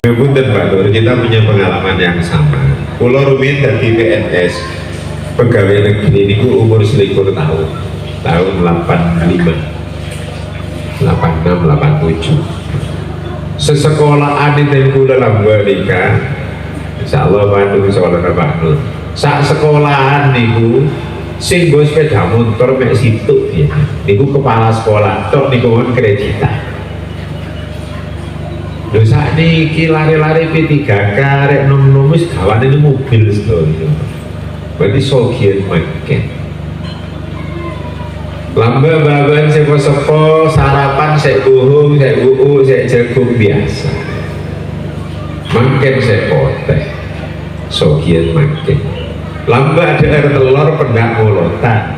Punten Pak Nur, kita punya pengalaman yang sama. Pulau Rumin dari PNS pegawai negeri ini umur 21 tahun, tahun 85, 86, 87. Sesekolahan di tempo dalam nikah, insya Allah Bandung sekolah Pak Nur. Saat sekolahan niku sing go sepeda motor mek situ ya. Niku kepala sekolah tok niku mon kreditan. Lho saat ini lari-lari P3K rek nom-nom wis gawane ini mobil sedaya. Berarti sogian makan. Lamba baban sepo-sepo sarapan sek buhung, sek buuk, sek jagung biasa. Makan sek poteh. Sogian makan. Lamba ada air telur pendak molotan.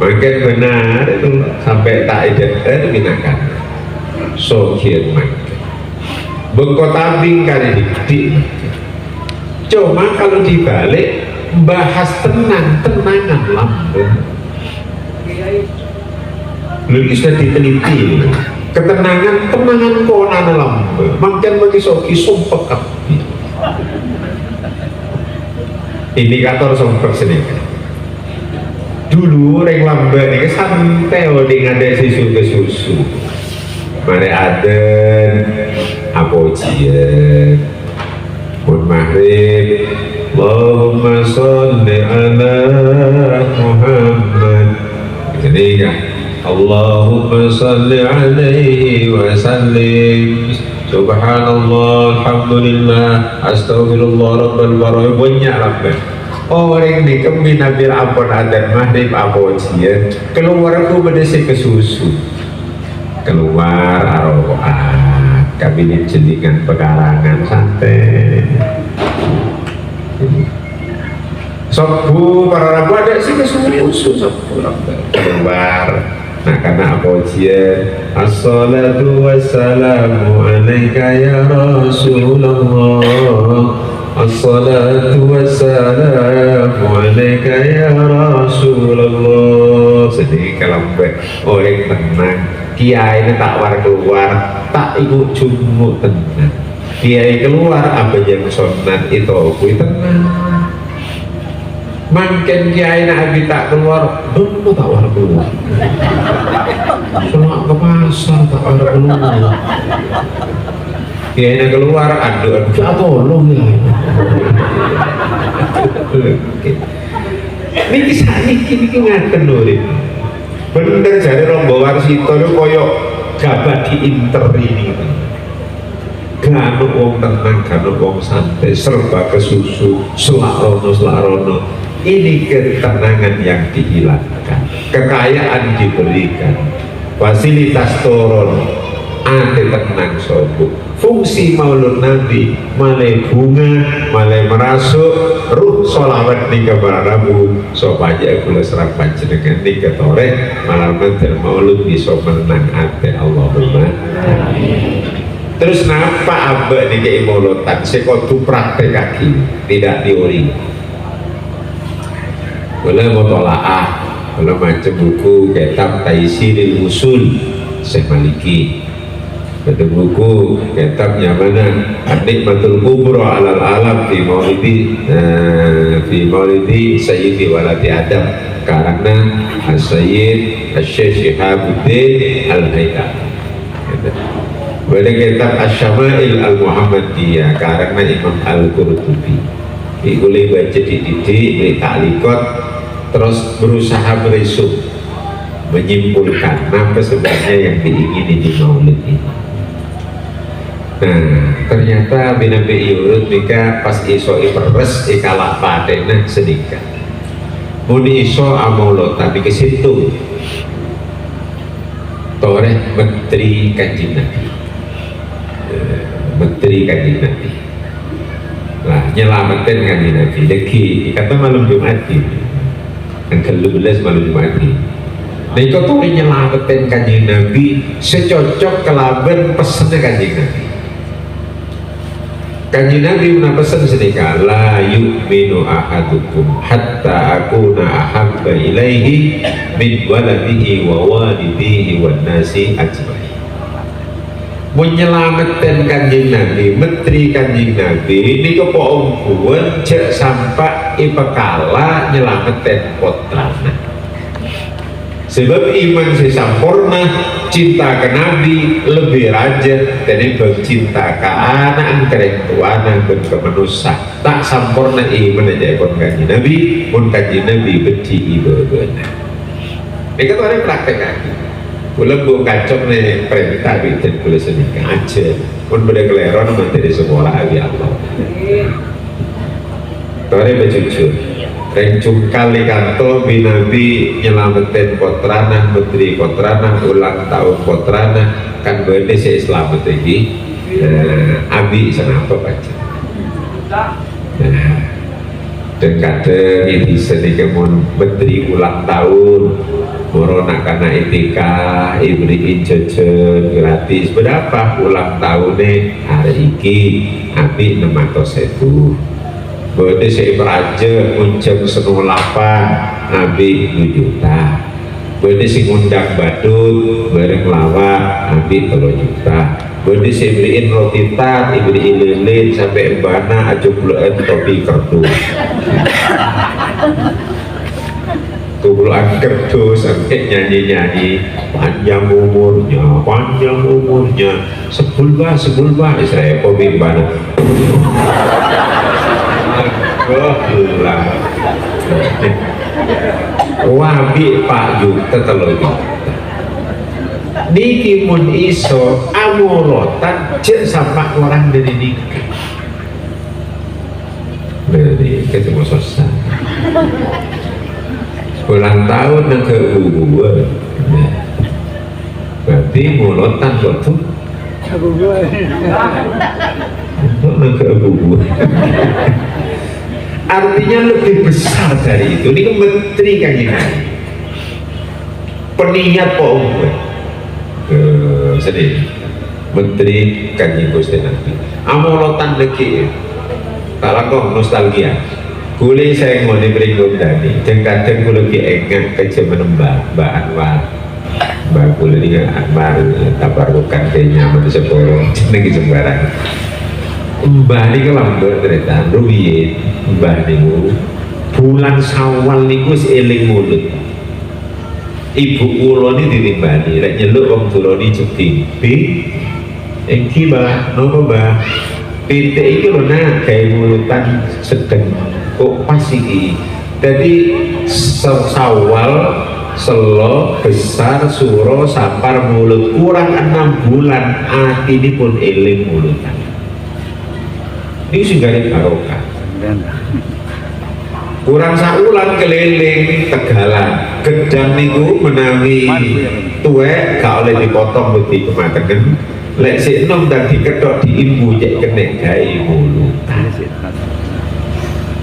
Makan benar itu sampai tak ada minakan. Sogian makan bengkot ambing kali didik. Cuma kalau dibalik bahas tenangan lambung lebih sudah diteliti ketenangan konan lambung makin bagi sogi sumpah kapi indikator sumpah sini dulu reng lambang ini santai dengan ada susu ke susu. Mari aden apojian pun maghrib Allahumma sholli ala Muhammad jadi kan Allahumma sholli alaihi wa sallim subhanallah alhamdulillah astaghfirullah rabbal baraya banyak lah orang ini keminabil ampun aden maghrib apojian keluar aku berdesi ke susu keluar arokoat kabinet jelingan pekarangan santai sobu para rabu ada sih kesusu sobu keluar nah karena apa ujian assalatu wassalamu alaika ya Rasulullah assalatu wassalamu alaika ya Rasulullah sedih kalau orang tenang kiai ini tak war keluar tak ikut jumuk tenang kiai keluar apa yang sunat itu aku tenang makin kiai nabi tak keluar belum tak war keluar selak ke pasar tak war keluar kiai ini keluar aduh ya tolong ya ini kisah ini ngaten lho bener jadi Rombong Warsito itu koyok gabah di inter ini gak wong tenang, gak wong santai serba kesusu, selak-rono ini ketenangan yang dihilangkan kekayaan diberikan fasilitas turun ada tenang sobu fungsi maulud nabi malai bunga malai merasuk ruh sholawat di kebarabu sopaja kula serang panjenengan di ketore malam nanti maulud bisa menang ate Allahumma terus napa abah di kei mauludan sekotu praktek kaki tidak teori boleh mutolaah boleh macam buku kitab Taisiril Usul Syekh Maliki ada buku kitabnya mana An-Nikmatul Kubra alal alam fi maulidi Sayyidi waladi Adam karena As-Sayyid Asy-Syaikh Shihabuddin Al-Haytham ada kitab Asy-Syama'il Al-Muhammadiyah karena Imam Al-Qurtubi boleh baca dididik beri taklikot terus berusaha merisuk menyimpulkan apa sebenarnya yang diingini di maulid ini. Nah ternyata binabi iurut nika pas iso iperes ikalak padena sedikit muni iso amaulot tapi ke situ toreh menteri kanjeng Nabi menteri kanjeng Nabi lah nyelamatin kanjeng Nabi deki kata malam Jumat yang ke-11 malam Jumat nah itu tuh nyelamatin kanjeng Nabi secocok kelaban pesennya kanjeng Nabi. Kanjeng Nabi pernah pesan sedekah la yu'minu ahadukum hatta akuna ahabba ilaihi min waladihi wa walidihi wan nasi ajmain. menyelamatkan Kanjeng Nabi, menteri Kanjeng Nabi ini kepoongkuan cek sampai ipekala nyelamatkan potrana. Sebab iman sesampurna, cinta ke Nabi lebih raja dari cinta ke anak kereng tuana dan ke manusia. Tak sampurna iman aja pun Kanjeng Nabi, pun Kanjeng Nabi beti ibadah. Ini kan orang praktek lagi. Kula bu kacok nih perintah bikin kula sedikit aja pun beda keleron menteri sekolah abi Allah tadi berjujur rencung kali kanto binabi nyelamatin kotrana menteri kotrana ulang tahun kotrana kan berde saya selamat lagi abi kenapa baca dan kadang ini sedikit menteri ulang tahun Corona karena etika, ibri jajan gratis. Berapa ulang tahunnya hari ini? Abi 600.000. Berarti saya beraja uncap 108, Abi 2 juta. Berarti saya ngundang badut, bareng lawak, Abi 3 juta. Berarti saya beliin roti tart, beliin lilin sampai embana aja bulan topi kerdus. Kumpulan kerdus sampai nyanyi-nyanyi panjang umurnya sebulba Israel pemimpin wabi Pak Yuta telogi niki mun iso amorotan cek sama orang dari nikah dari ketemu selesai ulang tahun yang ke-2 berarti mulotan betul yang ke-2 artinya lebih besar dari itu. Ini kan menteri Kanjeng Nabi peniat pohon sedih menteri Kanjeng Gusti Nabi amolotan lagi kalau nostalgia Kuli saya mau diberi gondani, kadang kuli lagi enggak kerja menembak, Mbak Anwar, Mbak Kuli dengan Anwar, tabarukan kayaknya nyaman sepuluh, jadi sembarang. Mbak ini kelambat cerita, ruwit, Mbak ini bulan Syawal niku eling mulut. Ibu kula ini ditimbani, lek nyeluk wong tuloni jepting, engki Mbak, nopo Mbak, pitik iki lho nak kayak mulutan sedeng. Kok pas iki jadi Syawal Selo besar suro sapar mulut kurang 6 bulan hati ini pun eling mulutan ini singgahnya barokah kurang saulan keliling Tegalan gedang niku menawi tuwek gak oleh dipotong putih kematangan lek si enom dan diketok diimbu cek kenek gai mulutan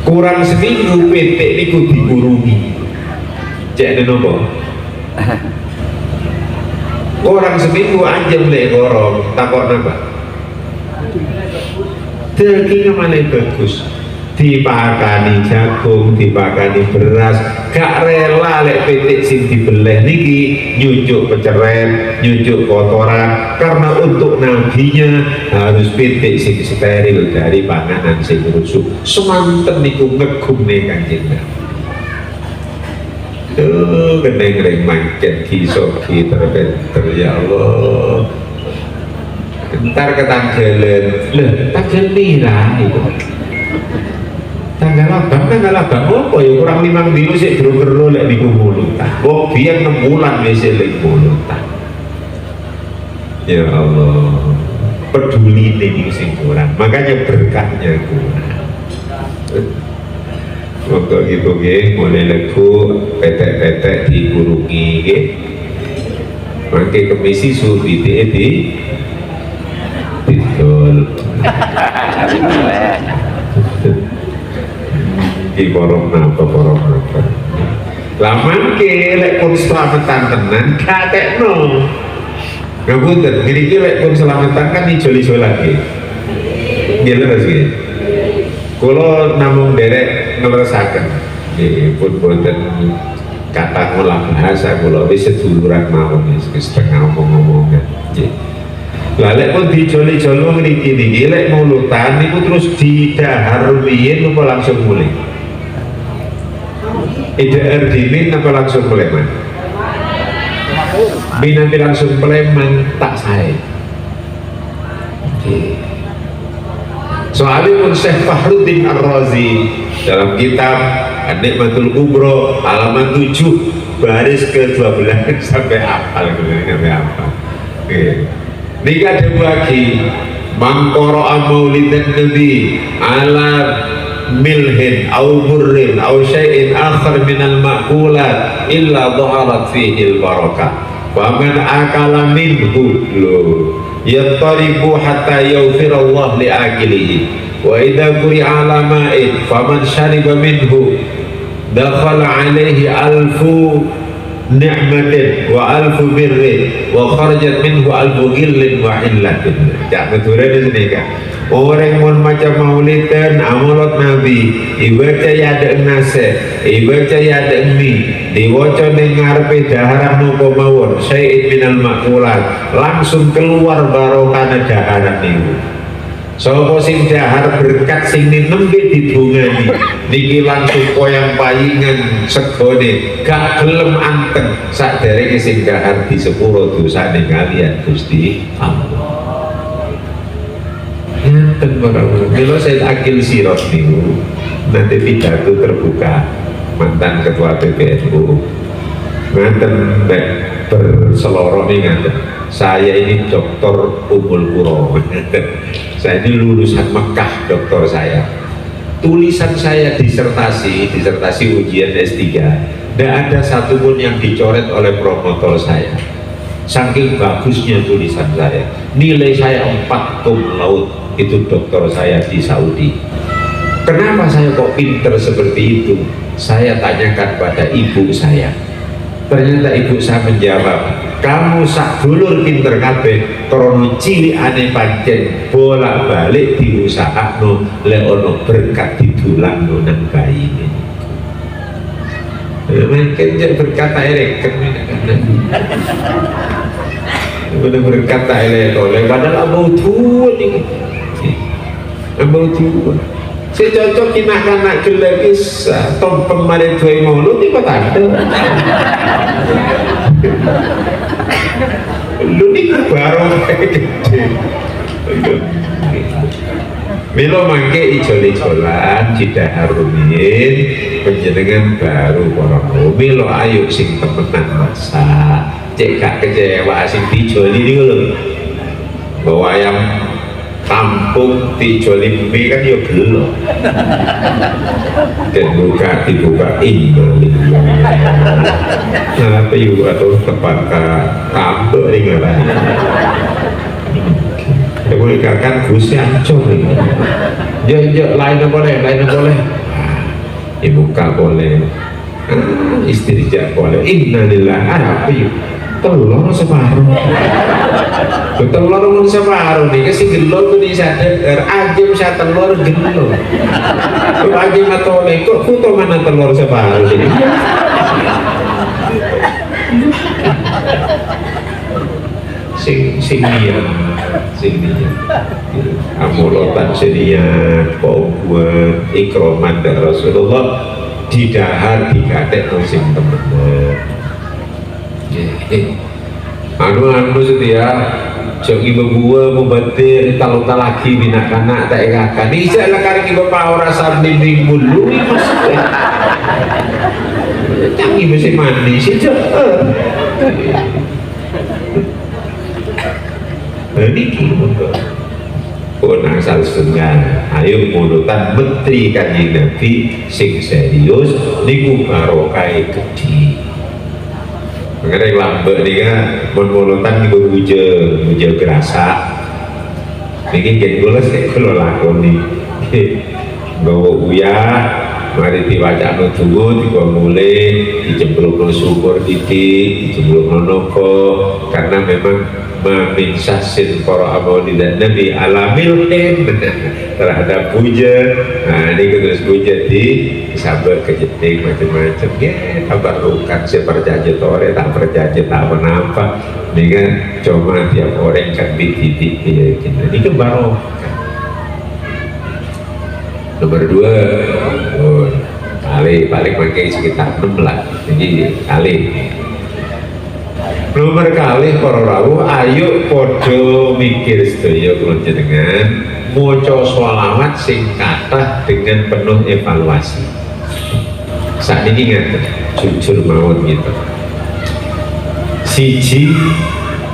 kurang seminggu petik niku dikurungi cek nopo kurang seminggu anjem lek gorong takok napa dagingnya malah bagus dipakani jagung dipakani beras gak rela lek petik sing dibeleh niki nyucuk peceren nyucuk kotoran karena untuk nabinya harus petik sing steril dari panganan sing rusuk semanten niku ngegum nih Kanjeng Nabi geneng-geneng mancet kisoki terbenter ya Allah ntar ketanggalan lah tanggal nira itu tanggal abang apa ya kurang 5 dino sih geru-geru lek niku mulutan kok biar 6 bulan wis lek mulutan ya Allah peduli nih sing kurang makanya berkahnya kurang waktu gitu mulai lagu petek-petek dikurungi pakai kemisi subi di betul di porong napa laman ke lek pun selamatan tenan katekno ngapunten gini lek pun selamatan kan ijo-ijo lagi gila sih kalau namung derek ngelesaken pun boten kata ngolah bahasa kalau wis seduluran mawon wis setengah omong-omongan Lalek pun dijoli-jolo ngriki niki lek mulutan niku terus didahar rumiyin apa langsung mulai? Idahar dimin apa langsung mulai man? Nanti langsung mulai man tak saya. Soalnya pun Syekh Fahruddin Ar-Razi dalam kitab An-Nikmatul Kubro halaman 7 baris ke-12 sampai hafal sampai apa. Ini ada bagi mangkoro'a maulidan nabi ala milhin au burrin au syai'in akhar minal ma'kulat illa dhaharat fihi al-barakah faman akala minhu yattaribu hatta yawfirallah li'akilihi wa idha kuri'a ala ma'in faman syariba minhu dakhala alaihi alfu ni'matin wa alfu birrin wa kharajat minhu alfu ghillin wa illatin. Jak betulan ini kan orang mun macam maulidan amalot nabi ibaca yada nase ibaca yada mi diwaca ning ngarepe daharan napa mawon syai'in minal makulat langsung keluar barokah daharan niku. Sopo sing dahar berkat sing nembe didongani niki langsung koyang payingan segone gak gelem anteng saderenge sing dahar di sepuro dosane kalian Gusti Allah. Ngaten para mila saya akil sirot niku nanti pidato terbuka mantan ketua PBNU ngaten nek berseloroh nih ngaten. Saya ini doktor Ummul Qura. Saya ini lulusan Mekah doktor saya. Tulisan saya disertasi ujian S3. Tidak ada satupun yang dicoret oleh promotor saya. Saking bagusnya tulisan saya. Nilai saya 4 cum laude itu doktor saya di Saudi. Kenapa saya kok pinter seperti itu? Saya tanyakan pada ibu saya. Ternyata ibu saya menjawab, kamu sak dulur pinter kabeh krono cilik ane pancen bolak-balik diusahakno lek ono berkat didulangno nang bayine. Mungkin berkata erek udah berkata elek oleh padahal abau tuan ini abau tuan si cocok kina-kana gelapis tompeng mare tuai mulut ini kok ada lu ini baru gede milo mangke ijol-ijolan tidak harumin penjenengan baru porong milo ayo sing temenan masa cek gak kecewa sing dijoli ini lho bawa ayam kampung dijoli mie kan ya gelo dan dibuka nah itu atau tempat kampung ini nggak ya boleh kan gusi ancur ini ya lainnya boleh dibuka boleh istri jak boleh innalillah apa yuk telur separuh telur separuh nih kasih gelo tuh di sadar ajam saya telur gelo kalau ajam atau kok foto mana telur separuh ini sing amolotan senia buat ikroman dari Rasulullah didahar dikatek sing temen anu setia jok ibu gua membantir kalau tak lagi bina kanak tak ekakan bisa lah kari ibu power asam bimbing mulu canggih mesti mandi sih ini kira pun asal setengah ayo munutan menteri kanjeng Nabi sing serius niku barokai gede mengenai lambe nih kan munutan niku buja gerasa ini kan gules kayak kalau lakoni bawa uyah mari diwacana donga dikon mulih dijemplungno syukur titik dijemplungno nopo karena memang mamin sahsin para amali dan nabi alamil terhadap puja. Nah ini terus puja di sabar kejeting macam-macam ya tabarukan si perjanjian tore tak perjanjian tak apa ini kan cuma tiap orang kan di titik ini kan baru. Nomor 2 kali paling pakai sekitar 6 lah jadi kali. Nomor kali para rawuh ayo podo mikir sedaya kula jenengan maca sholawat sing kathah dengan penuh evaluasi. Saat ini ngaten jujur mawon gitu. Siji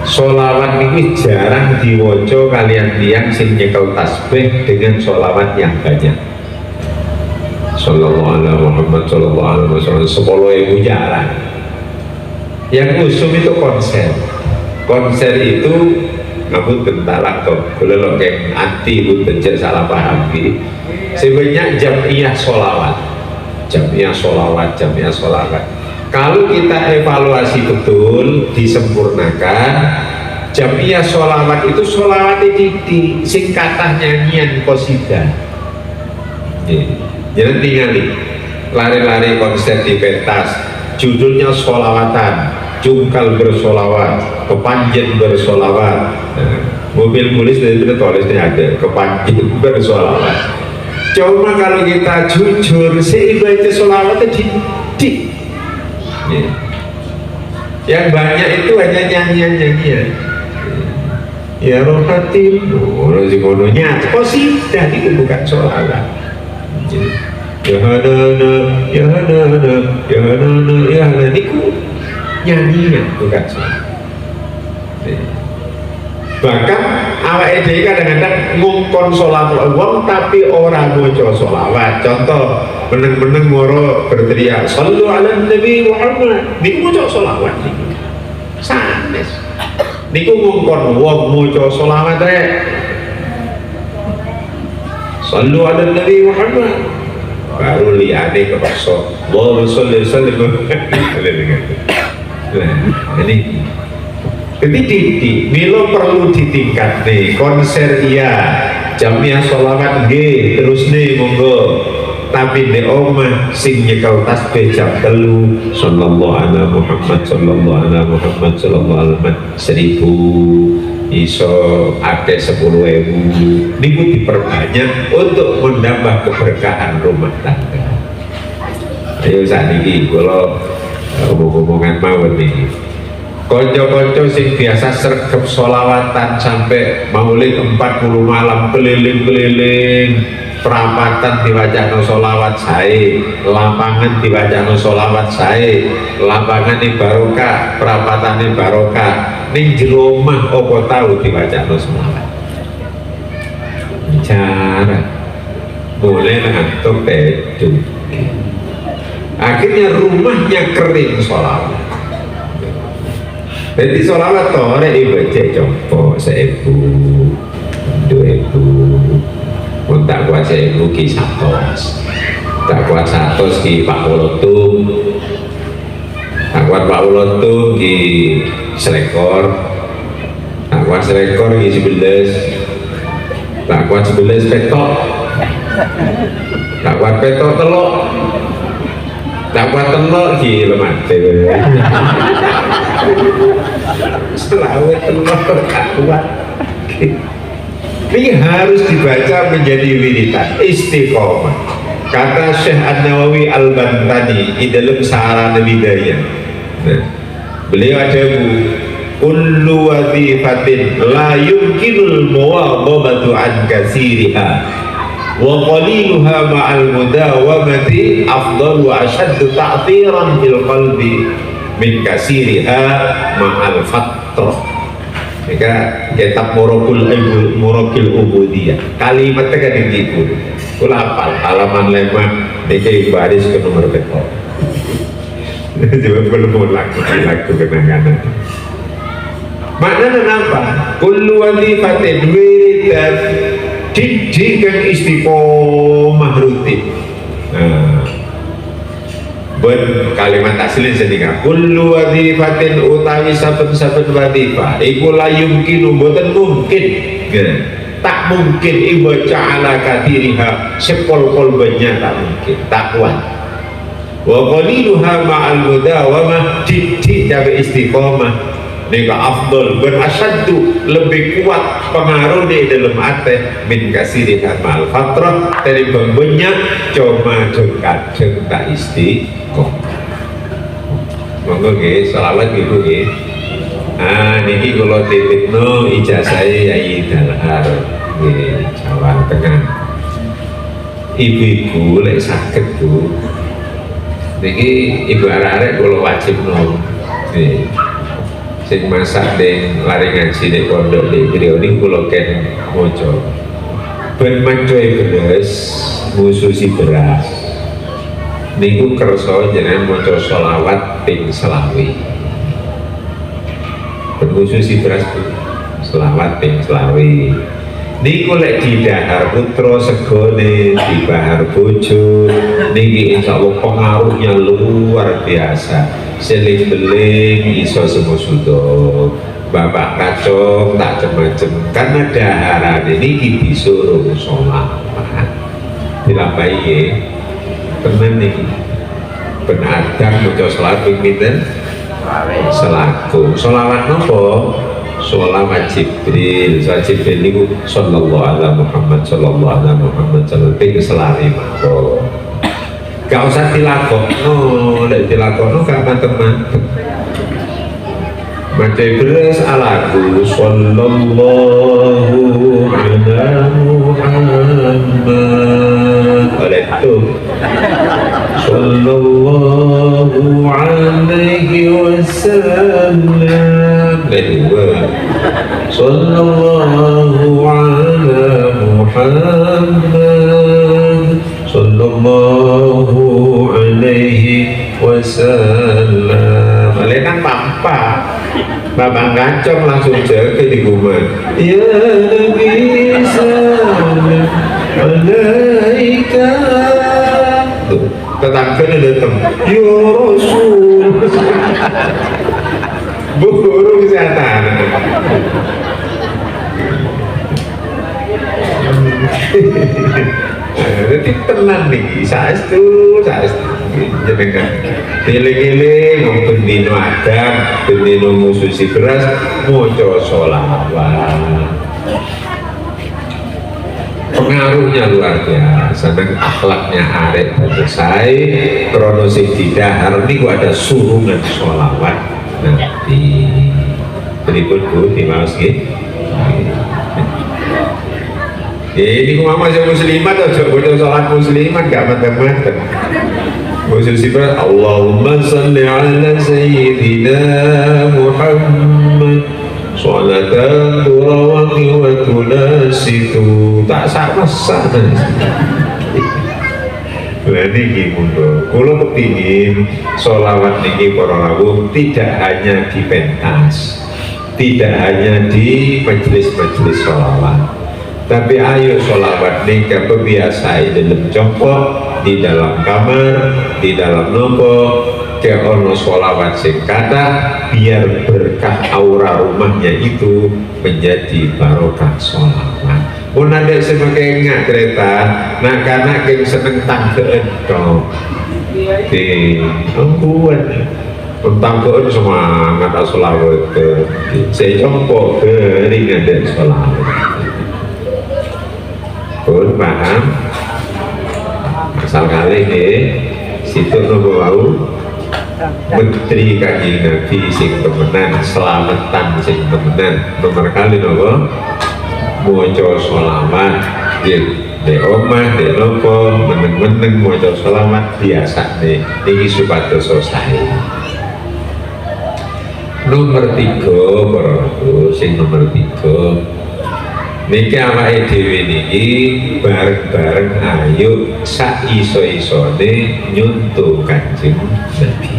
sholawat ini jarang diwaca kalian tiang sing nyekel tasbih dengan sholawat yang banyak. Sallallahu alaihi Muhammad sallallahu alaihi wasallam 10.000 jarang. Yang usum itu konser itu ngabut bentalak toh kalau kayak anti bu bencer salah paham gitu sebenarnya jamiah sholawat kalau kita evaluasi betul disempurnakan jamiah sholawat itu sholawat di singkatan nyanyian qasidah jadi tinggali lari-lari konser di pentas judulnya sholawatan jungkal bersolawat, kepanjen bersolawat. Nah, mobil polis dari itu tulisnya ada kepanjen bersolawat. Cuma kalau kita jujur, baca solawat itu di. Yang banyak itu hanya nyanyian. Ya rohatimu, rozimononya, qasidah itu bukan solawat. Ya hadana, ya hadana, ya hadana, ya hadana, itu nyanyian bukan solawat. Bahkan awake dhewe kadang-kadang ngongkon sholawat wong tapi ora maca sholawat. Contoh meneng-meneng moro berteriak sallu ala nabi Muhammad niku maca sholawat niku sanes niku ngongkon wong maca sholawat rek sallu ala nabi Muhammad baru liane kepaksa Allahumma sholli sallim. Nah ini jadi milo perlu ditingkat nih konser iya jamnya sholawat G terus nih monggo tapi di omah sing nyekel tasbih jam 3 sallallahu alaihi Muhammad sallallahu alaihi Muhammad sallallahu alaihi 1000 iso ada 10.000 niku diperbanyak untuk menambah keberkahan rumah tangga. Ayo saat ini kalau ngomong-ngomongan mawon nih konco-konco sing biasa sergep sholawatan sampai maulid 40 malam keliling-keliling perapatan diwacana sholawat sae lapangan diwacana sholawat sae lapangan ini barokah perapatan ini barokah ning jero omah apa tahu diwacana sholawat bicara boleh ngantuk tedu akhirnya rumahnya kering sholawat. Jadi sholawat tore ibadah jompo 1.000, 2.000, pun tak kuat 1.000 ki 100, tak kuat 100 ki 40, tak kuat 40 ki selekor, tak kuat selekor ki 11, tak kuat 11 petok, tak kuat petok telok, tak kuat telok ki lemat. Selawat telur kuat. Ini harus dibaca menjadi wiridan istiqomah. Kata Syekh An-Nawawi Al-Bantani di dalam Sarana Bidayah. Nah, beliau ada kullu wazifatin la yumkinul muwadhabatu an katsiriha wa qaliluha ma'al mudawamati afdalu wa ashaddu ta'thiran fil qalbi min kasiriha ma'al fatrah. Maka kitab Murokil Ubudiyah kalimatnya kan yang gitu kula hafal halaman 5 niki baris ke nomor betul coba belum laku kenangan maknanya apa? Kullu wazifatin wiridan didikan istiqomah rutin. Nah ben kalimat asli sedika kullu wadhifatin utawi saben-saben wadhifah iku la yumkinu mboten mungkin tak mungkin ibaca ala kadiriha sepol-pol banyak tak mungkin tak kuat wa qaliluha ma'al mudawamah didik dari istiqomah nika afdol berasyaddu lebih kuat pengaruh di dalam hati min kasiriha ma'al fatrah dari banyak cuma dekat tak istiqomah monggo nggih selawat ibu nggih. Niki kula titipno ijazah Yai Dalhar nggih Jawa Tengah. Ibu-ibu lek saged Bu. Niki ibu arek-arek kula wajibno. Nggih. Sing masak ning lari ngaji ning pondok ning griya niku kula ken maca. Ben mancoe beres ngususi beras. Niku kersa jenengan maca selawat ping selawi. Berkhususi beras selawat ping selawi niku lek di dahar putra segone di bahar bojo niki insyaallah pengaruhnya luar biasa seling beling iso semua sudo bapak kacung tak cem-cem karena daharan niki disuruh sholat dilampahi tenan niki benadang maca sholat ping pinten selaku sholawat nopo sholawat Jibril niku sallallahu ala Muhammad sallallahu ala Muhammad sallallahu alaihi wasallam gak usah dilakokno lek dilakokno gak mantep-mantep maca beres alaku sallallahu ala Muhammad oleh itu sallallahu alaihi wasallam kedua sallallahu ala Muhammad sallallahu alaihi wasallam oleh kan pampa babang gancong langsung jaga di rumah ya Nabi salam alaika tetangganya datang ya Rasul burung kesehatan jadi tenang nih saestu jenengan pilih-pilih ngompet dino adab dino ngususi beras moco sholawat pengaruhnya luar biasa dan akhlaknya arek selesai kronosik di dahar ini ada surungan sholawat nanti berikut Bu dimaus gitu ini mama saya muslimat atau bodoh sholat muslimat gak mantap-mantap khusus berat Allahumma salli ala sayyidina Muhammad sholatan turawaki wa tunasitu tak sama-sama berarti gimana kalau kepingin sholawat niki para rawuh tidak hanya di pentas tidak hanya di majelis-majelis sholawat tapi ayo sholawat nika kebiasaan dalam jongkok di dalam kamar di dalam nopo ke ono sholawat sing kata biar berkah aura rumahnya itu menjadi barokah sholawat pun ada semakin nggak kereta nah karena yang seneng tangkeen dong di ampuan tangkeen semangat sholawat saya jongkok keringan dan sholawat pun paham asal kali ini situ nopo wau menteri Kanjeng Nabi sing temenan selamatan sing temenan nomor kali nopo maca sholawat di omah di nopo meneng-meneng maca sholawat biasa nih iki supados selesai nomor 3 bro sing nomor 3 niki awake dhewe niki bareng-bareng ayo sak iso-isone nyuntuh Kanjeng Nabi.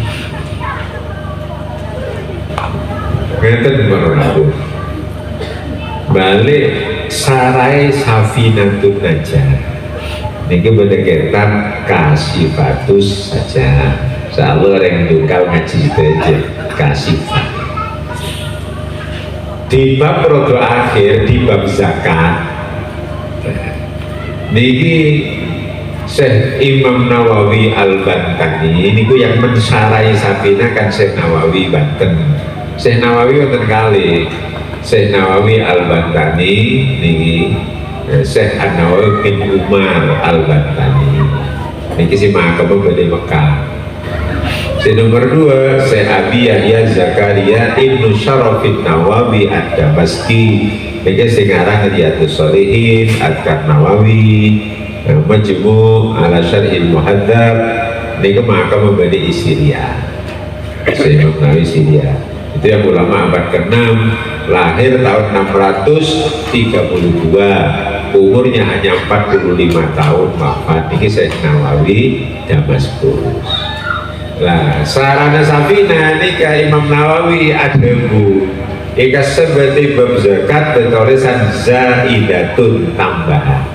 Ngeten menawa balik sarai Safinatun Najah niki bedeketan Kasifatus saja Insyaallah yang dungkal ngaji itu aja kasih. Di bab rodo akhir, di bab zakat niki Syekh Imam Nawawi Al-Bantani ini yang mensarai Safina kan Syekh Nawawi Banten. Syekh Nawawi wonten kali Syekh Nawawi Al-Bantani niki Syekh An-Nawawi bin Umar Al-Bantani niki si makam dari Mekah. Si nomor 2 Syekh Abi Yahya Zakaria Ibnu Syarafin Nawawi Ad-Damaski niki sing aran Riyadhus Shalihin Adkar Nawawi Majmu' ala Syarhil Muhadzab niki makam dari Syria. Syekh Imam Nawawi Syria itu yang ulama abad ke-6, lahir tahun 632, umurnya hanya 45 tahun wafat. Ini Syekh Nawawi Damaskus. Lah sarana Safina nikah Imam Nawawi ademu ika sebagai bab zakat bertulisan zaidatun tambahan.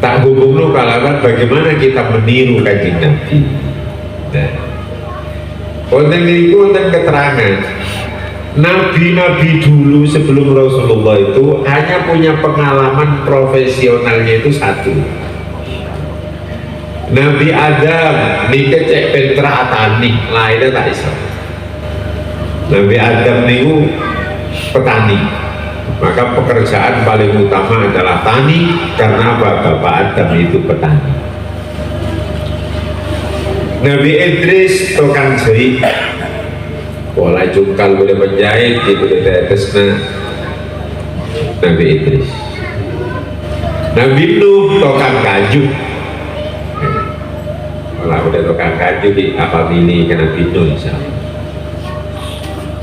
Tak hubung kalawan bagaimana kita meniru Kanjeng Nabi. Nah, konten itu konten keterangan nabi-nabi dulu sebelum Rasulullah itu hanya punya pengalaman profesionalnya itu satu. Nabi Adam nikah cek pentra tani lahirnya tak iso. Nabi Adam niku petani, maka pekerjaan paling utama adalah tani karena apa? Bapak Adam itu petani. Nabi Idris tukang jahit, pola jungkal boleh menjahit, dia boleh tetesna. Nabi Idris. Nabi Nuh tukang kayu. Kalau udah tukang kayu di apa ini ke Nabi Nuh insyaallah.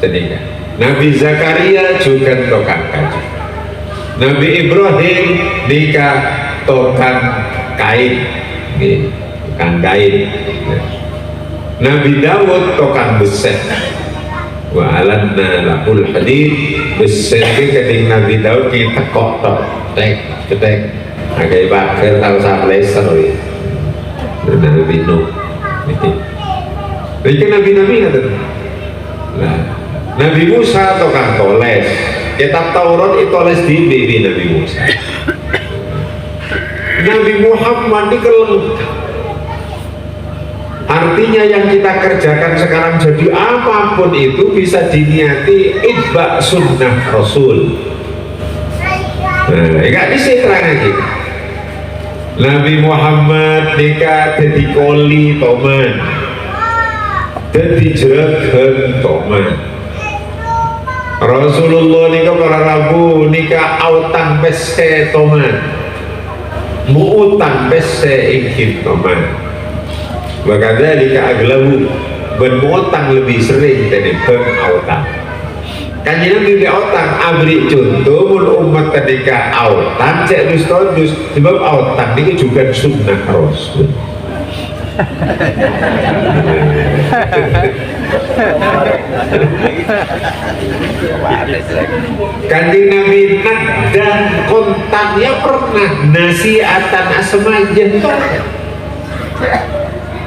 Sedihkan. Nabi Zakaria juga tukang kayu. Nabi Ibrahim nikah tukang kain, tukang kain. Nabi Dawud tukang beset. Wa alanna lahul hadid beset keting Nabi Dawud kita kok tek ketek agak bakal tahu sapleser ya. Nabi Nuh itu Nabi-Nabi ada. Nah, Nabi Musa tukang toles, kitab Taurat itu toles di bibi Nabi Musa. Nabi Muhammad ini kelengkap. Artinya yang kita kerjakan sekarang jadi apapun itu bisa diniati itba sunnah Rasul. Nah, enggak bisa terangkan kita. Nabi Muhammad nikah jadi koli toman, jadi jeragen toman. Rasulullah nikah para rabu nikah autan bese toman, mu'utan bese ingin toman. Makanya nikah aglamu bermu'utan lebih sering dari berautan. Kanjeng Nabi autan abri contoh mun umat ketika autan cek dus sebab autan itu juga sunnah Rasul. Kanjeng Nabi dan kontaknya pernah nasiatan asmajen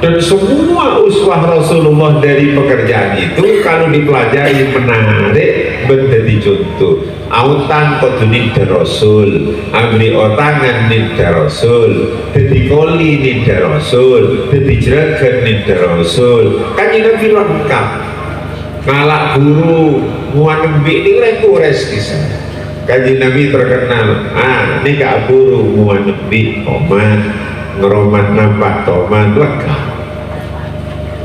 dan semua uswah Rasulullah dari pekerjaan itu kalau dipelajari menarik menjadi contoh. Autan kodunin Rasul, amri otangan nida Rasul, jadi koli nida Rasul, jadi jeragan nida Rasul. Kan ini Nabi lengkap. Ngalak guru muan nembi ini rekures kisah. Kanjeng Nabi terkenal. Ini kak guru muan nembi oman ngeroman nampak toman lengkap.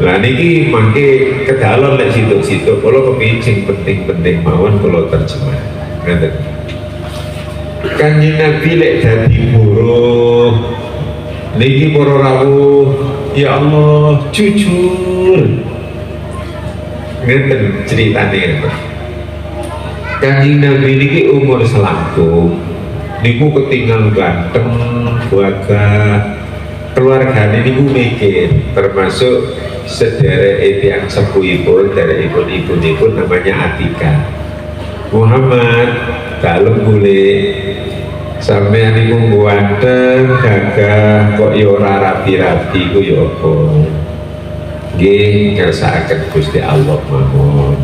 Lah niki mangke kedalon lek situ-situ kalau kepincing penting-penting mawon kalau terjemah. Ngaten. Kanjeng Nabi lek dadi buruh niki para rawuh ya Allah jujur. Ngaten ceritane. Kanjeng Nabi niki umur selangkung niku ketinggal ganteng gagah. Keluarga ini ku mikir termasuk sedherek yang sepuhipun dari ibu-ibu namanya Atika Muhammad dalem boleh sampeyan niku ganteng gagah kok ya ora rapi-rapi ku ya apa nggih kersakaken Gusti Allah mawon.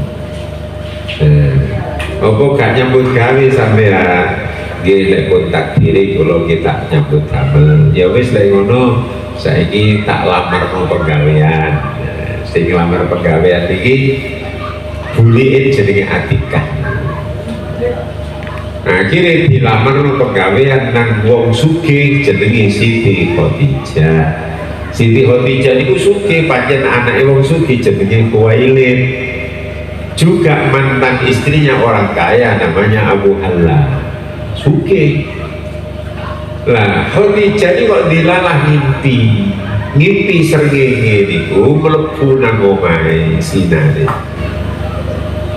Apa gak nyambut gawe sampean? Nggih lek pun takdire kula kita nyambut damel. Ya wis lek ngono saiki tak lamarno penggawean. Sing lamar penggawean iki buliin jenenge Atika. Akhirnya dilamar no pegawaian nang wong sugih jenenge Siti Khadijah. Siti Khadijah niku sugih pancen anake wong sugih jenenge Khuwailid. Juga mantan istrinya orang kaya namanya Abu Halla. Sugih. Lah Khadijah ini kok dilalah ngimpi srengenge niku mlebu nang omahe sinare.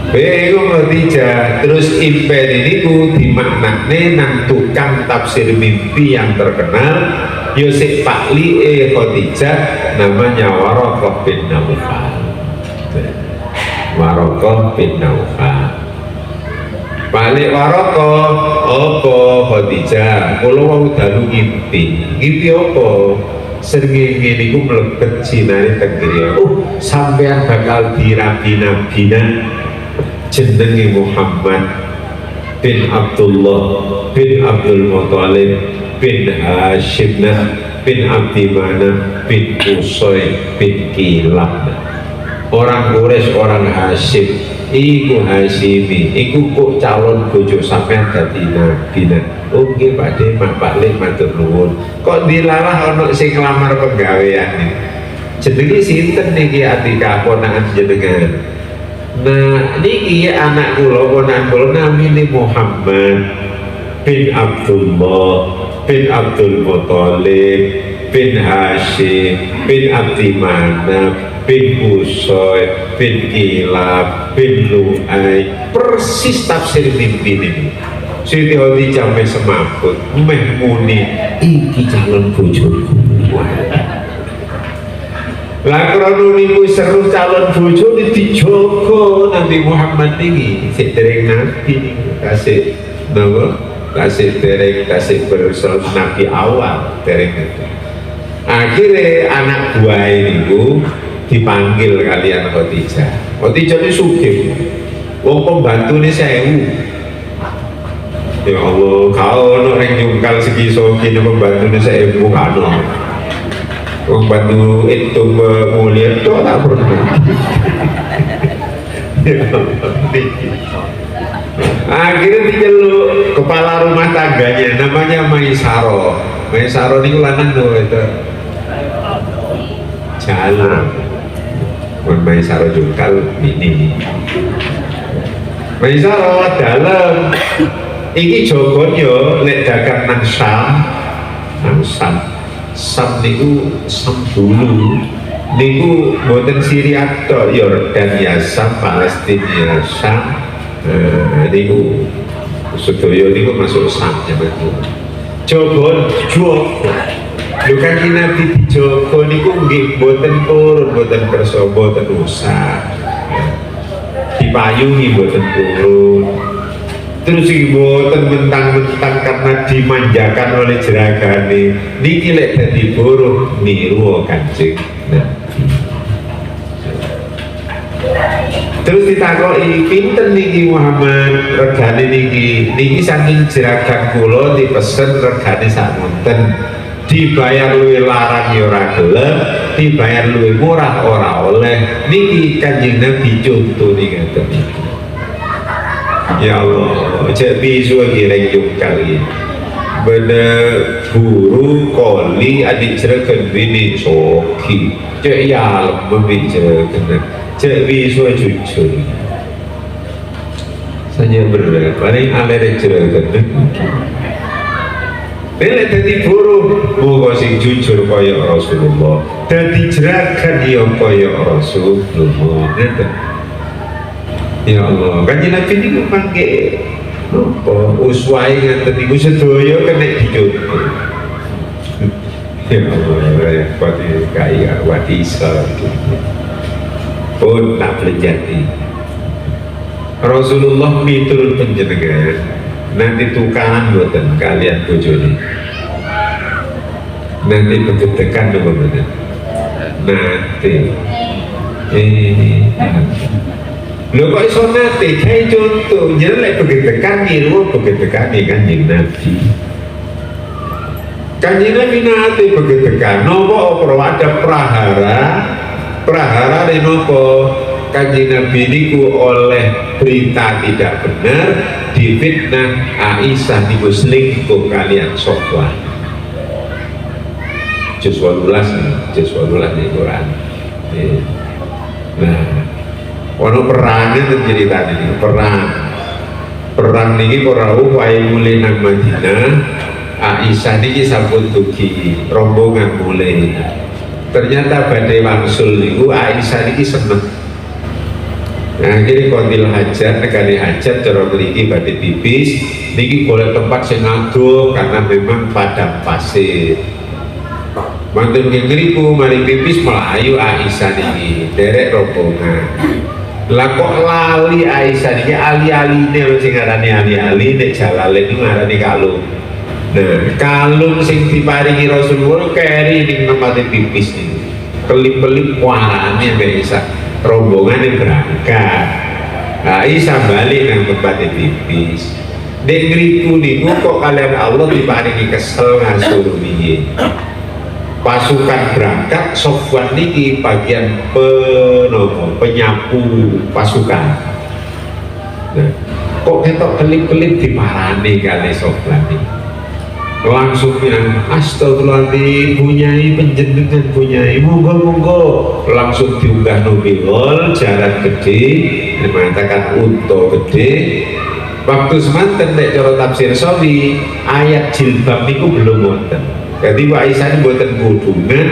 Bingung Khadijah, terus impen ini ku dimaknane nang tukang tafsir mimpi yang terkenal Yosef Pakli Khadijah namanya Waraqah bin Naufal. Waraqah bin Naufal. Balik Waraqah, apa Khadijah? Kula wau dalu ngimpi apa? Srengenge niku mlebet sinare teng griya. Sampean bakal dirabi nabina jenenge Muhammad bin Abdullah bin Abdul Muthalib bin Hashim bin Abdi Manaf bin Qusay bin Kilab. Orang Quraisy, orang Hashim, iku Hashimi, iku kok calon bojo sampean dadi nabi. Nggih Pakde, Mak Paklik matur nuwun. Kok dilalah ana sing nglamar penggawean iki. Jenenge sinten niki Atika ponakan jenengan? Nah, niki anak kula ponakan kula namine Muhammad bin Abdullah bin Abdul Muthalib bin Hashim bin Abdi Manaf bin Qusay bin Kilab bin Lu'ay. Persis tafsir mimpi ini. Siti Khadijah sampai semaput meh muni iki calon bojoku. Lah krono niku seru calon bojo dijogo Nabi Muhammad niki sik dereng nabi niku kasih napa kasih dereng kasih bersel nabi awal dereng itu. Akhirnya anak buah niku dipanggil kalian Khadijah. Khadijah ini sugih. Wong pembantune 1000. Ya Allah, kau ono reng nyungkal segi kene pembantune 1000 kano. Wong bantu itu mulia itu tak pernah. Akhirnya diceluk kepala rumah tangganya namanya Maisaro. Maisaro ini lanang tuh itu jalan. Maisaro jungkal ini. Maisaro dalam. Iki jogon yo lek dagang nang Sam, Sam niku Sam dulu niku boten Syria tok, Yordania Sam, Palestina Sam, niku sedaya niku masuk Sam jaman itu. Jogon jogo. Lho kan Nabi dijogo niku nggih boten turun, boten kersa, boten usah. Dipayungi boten turun. Terus boten mentang-mentang karena dimanjakan oleh jeragane niki lek dadi buruh niru Kanjeng Nabi. Terus ditakoki pinten niki Muhammad regane niki saking jeragan kula dipesen regane sakmonten, dibayar luwih larang ya ora gelem, dibayar luwih murah ora oleh. Niki Kanjeng Nabi conto ning ngaten iki. Ya Allah, cek bisu lagi rengjung kali. Bener guru koli adik cereken bini soki. Cek ya membini cereken. Cek bisu jujur. Saja bener, paling alerek cereken. Bila jadi buruh, bukan sing jujur kaya Rasulullah. Jadi jerakan dia kaya Rasulullah. Ya Allah, Kanjeng Nabi niku mangke napa uswahe ngaten niku sedaya kena dicontoh. Ya Allah, repot kaya wadisa. Pun tak terjadi. Rasulullah miturut panjenengan nanti tukaran boten kalian bojone. Nanti begedekan napa mboten? Nanti Lho kok iso nate kae contoh jelek begitu kan niru begitu kan Kanjeng Nabi. Kanjeng Nabi nate begitu kan nopo ada prahara nopo Kanjeng Nabi niku oleh berita tidak benar difitnah Aisyah niku selingkuh kalian Sofwan. Juz 18 di Quran. Nah, ono perangnya terjadi ini perang niki ora wae mulai nang Madinah. Aisyah niki sampun dugi rombongan mulai. Ternyata badai wangsul niku Aisyah niki seneng. Nah, akhirnya kontil hajat, negara hajat cara mriki badai pipis niki boleh tempat sing adoh karena memang padang pasir. Mantun ngriku mari pipis melayu Aisyah niki derek rombongan. Lah kok lali Aisyah niki ali-aline sing ngarani ali-ali nek Jalalain niku ngarani kalung. Nah, kalung sing diparingi Rasulullah keri ning tempat pipis niku. Kelip-kelip warane Aisyah. Rombongan berangkat. Aisyah balik nang tempat pipis. Dek ngriku niku kok kalian Allah diparingi kesel ngasuruh piye. Pasukan berangkat, Sofwan niki bagian penyapu pasukan. Nah, kok ketok kelip-kelip diparani kali Sofwan niki. Langsung yang astagfirullahaladzim punyai penjenengan punyai monggo langsung diunggah nobilol jaran gede mengatakan unta gede. Waktu semanten nek cara tafsir Sawi ayat jilbab niku belum wonten. Jadi Mbak Aisyah ini buatan kudungan,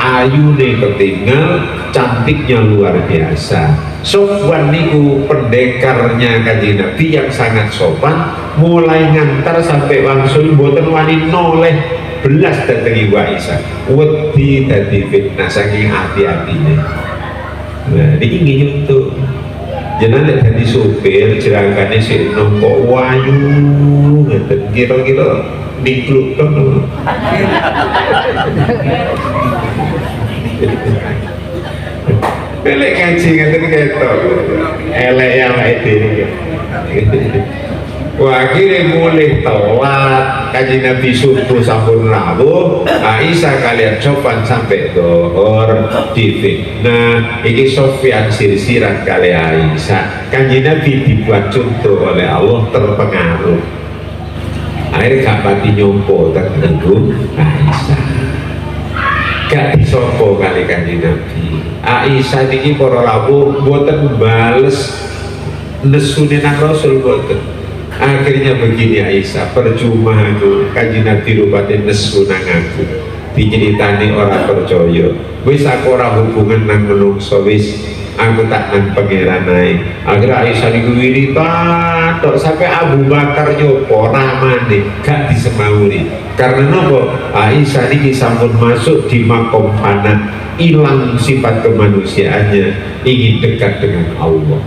ayune ketinggal, cantiknya luar biasa. Sofwan niku pendekarnya Kanjeng Nabi yang sangat sopan, mulai ngantar sampai wangsul buatan wani noleh belas datangi Mbak Aisyah. Wedi dadi fitnah saking hati-hatinya. Nah, ini ingin untuk jangan lihat di supir jerakannya si kok wayu, ngeten kira-kira dikluk dong. Pelek kancing ngeten ketok. Elek ya itu. Wah, akhirnya mulai telat Kanjeng Nabi subuh sampun rawuh, Aisyah kalian Sofwan sampai dohor difitnah. Iki Sofyan sirsiran kali Aisyah. Kanjeng Nabi dibuat contoh oleh Allah terpengaruh. Akhirnya gak pati nyompo terganggu Aisyah. Gak disompo kali Kanjeng Nabi. Aisyah niki para rawuh mboten bales nesune nang Rasul mboten. Akhirnya begini Aisyah, percuma itu Kanjeng Nabi rupane nesu nang aku. Diceritani orang percaya. Wis aku ora hubungan nang menungso wis aku tak nang pangeran ae. Akhirnya Aisyah niku wiritan tok sampai Abu Bakar nyopo ramane gak disemauri. Karena nopo? Aisyah niki sampun masuk di makom fana, hilang sifat kemanusiaannya, ingin dekat dengan Allah.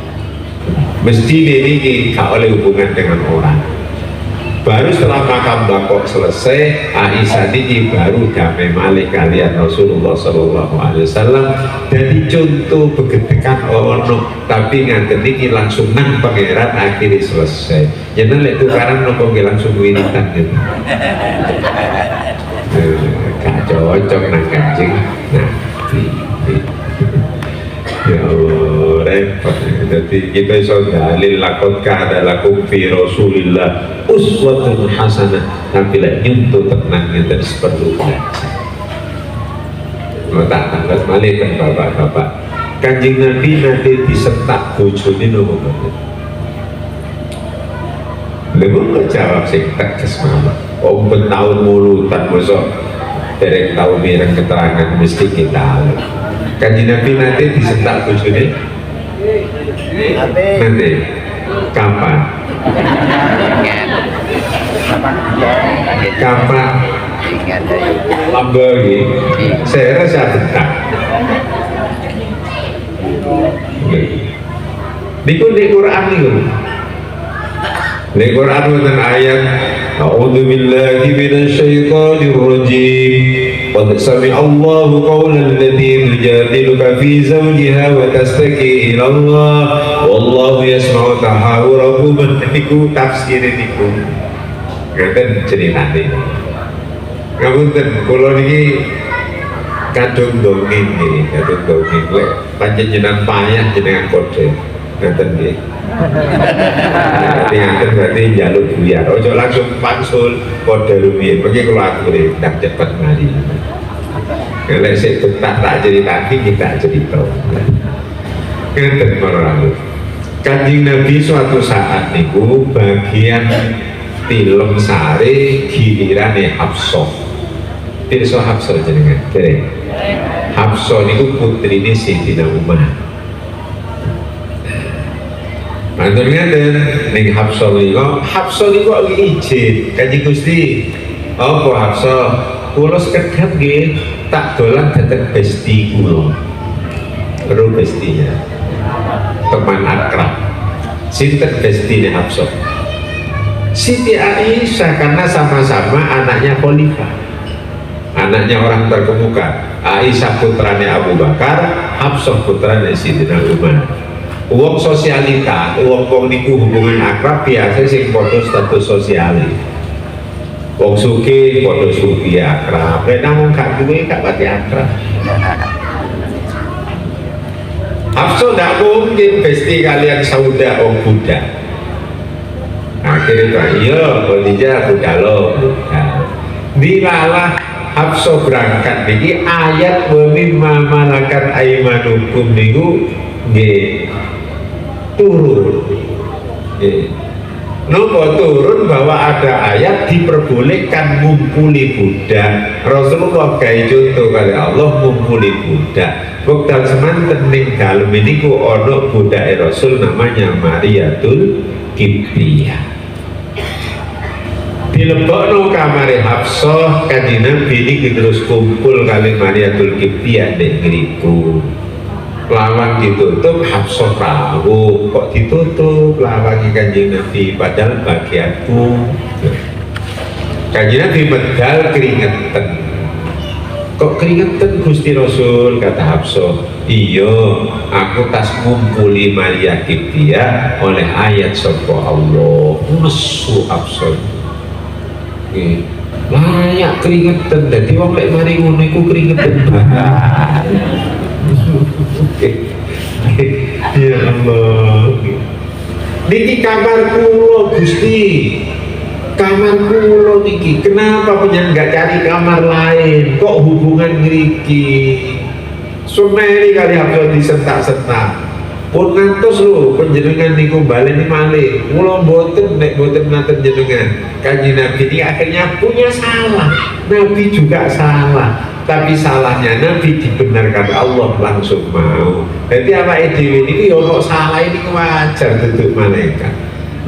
Mesti ini gak oleh hubungan dengan orang. Baru setelah makam bakok selesai, Aisyah ini baru damai malih kalian Rasulullah SAW. Jadi contoh begedekan ono, tapi nganten ini langsung nang pangeran akhirnya selesai. Jangan lihat tukaran nopo langsung wiritan gitu. Gak cocok nang Kanjeng Nabi. Ya Allah, repot. Jadi kita iso dalil lakon kada lakum fi Rasulillah uswatun hasanah, tapi lek nyuntuh tenang ngeten perlu belajar. Tak tanggal malih kan bapak-bapak. Kanjeng Nabi nanti disentak bojone nopo mboten. Lha kok jawab sing tegas mawon. Om tahun mulutan mosok derek tau mireng keterangan mesti kita. Kanjeng Nabi nanti disentak bojone nanti kapan? Kapan? Lambagi saya rasa bentak. Di Quran itu di Quran dengan ayat A'udzu billahi minasyaitonir rajim qad sami'a Allahu qawlan allati tujadiluka fi zawjiha wa tastaki ila Allah wallahu yasma'u tahawurakum. Niku tafsir niku ngaten ceritane. Ngapunten kula niki kadung dongeng nggih, kadung dongeng lek panjenengan payah jenengan kode ngaten nggih. Berarti njaluk buyar, ojo langsung pansul kode rupiah. Bagi kalau aku ndak cepet mari. Kalau saya tak ceritake kita cerita. Ngeten para rawuh. Kanjeng Nabi suatu saat niku bagian film sare gilirane Hafsah. Pirsa Hafsah jenengan, dereng. Hafsah niku putrine Sayyidina Umar. Mantur ngeten ning Hafsah niku izin Kanjeng Gusti. Apa Hafsah? Kula sekedhap nggih tak dolan dhateng besti kula. Karo bestinya. Teman akrab. Sinten bestine Hafsah? Siti Aisyah, karena sama-sama anaknya khalifah, anaknya orang terkemuka. Aisyah putranya Abu Bakar, Hafsah putranya Sayyidina Umar. Uang sosialita, uang niku hubungan akrab biasa sing padha status sosial. Wong sugih padha sugih akrab, nek namung gak duwe gak pati akrab. Hafsah ndak mungkin besti kalian Sauda om budak. Akhirnya iya Khadijah budalo. Dilalah Hafsah berangkat niki ayat wa mimma malakat aymanukum niku nggih turun. Nggih. Napa turun bahwa ada ayat diperbolehkan ngumpuli budak. Rasulullah gawe contoh kali Allah ngumpuli budak. Wekdal semanten ning dalem niku ana budake Rasul namanya Mariyatul Qibtiyah. Dilebokno kamare Hafsah, Kanjeng Nabi niki terus kumpul kali Mariyatul Qibtiyah nek ngriku. Lawang ditutup, Hafsah rawuh kok ditutup lawangi Kanjeng Nabi padahal bagianku. Kanjeng Nabi medal keringetan. Kok keringetan Gusti Rasul, kata Hafsah. Iya, aku tas ngumpuli Maria Qibtiyah oleh ayat sapa Allah. Nesu Hafsah. Layak keringetan, dadi wong lek mari ngono iku keringetan banget. Ya Allah. Niki kamar kula Gusti. Kamar kula niki. Kenapa punya nggak cari kamar lain? Kok hubungan ngriki? Sumeri kali Hafsah disentak-sentak. Pun ngantos lho panjenengan niku baleni malih. Kula mboten nek mboten ngaten jenengan. Kanjeng Nabi ini akhirnya punya salah. Nabi juga salah. Tapi salahnya Nabi dibenarkan Allah langsung mau. Jadi apa dhewe niki ya ono salah ini wajar duduk malaikat.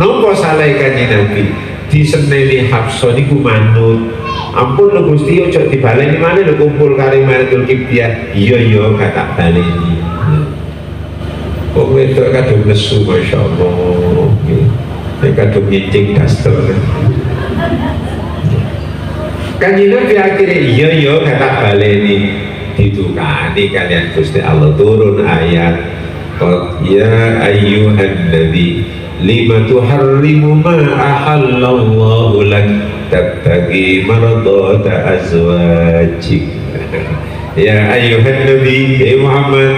Napa salah Kanjeng Nabi? Diseneni Hafsah niku manut. Ampun lho Gusti ojo dibaleni malih lho kumpul karo Mariyatul Qibtiyah. Iya kata baleni. Kok wedok kadung nesu masyaallah. Nek kadung nyicing daster. Kanjeng Nabi akhirnya iya kata baleni ditukani kalian Gusti Allah turun ayat ya ayyuhan nabi lima tuharrimu ma ahallallahu lak tabtagi mardata azwajik. Ya ayyuhan nabi Muhammad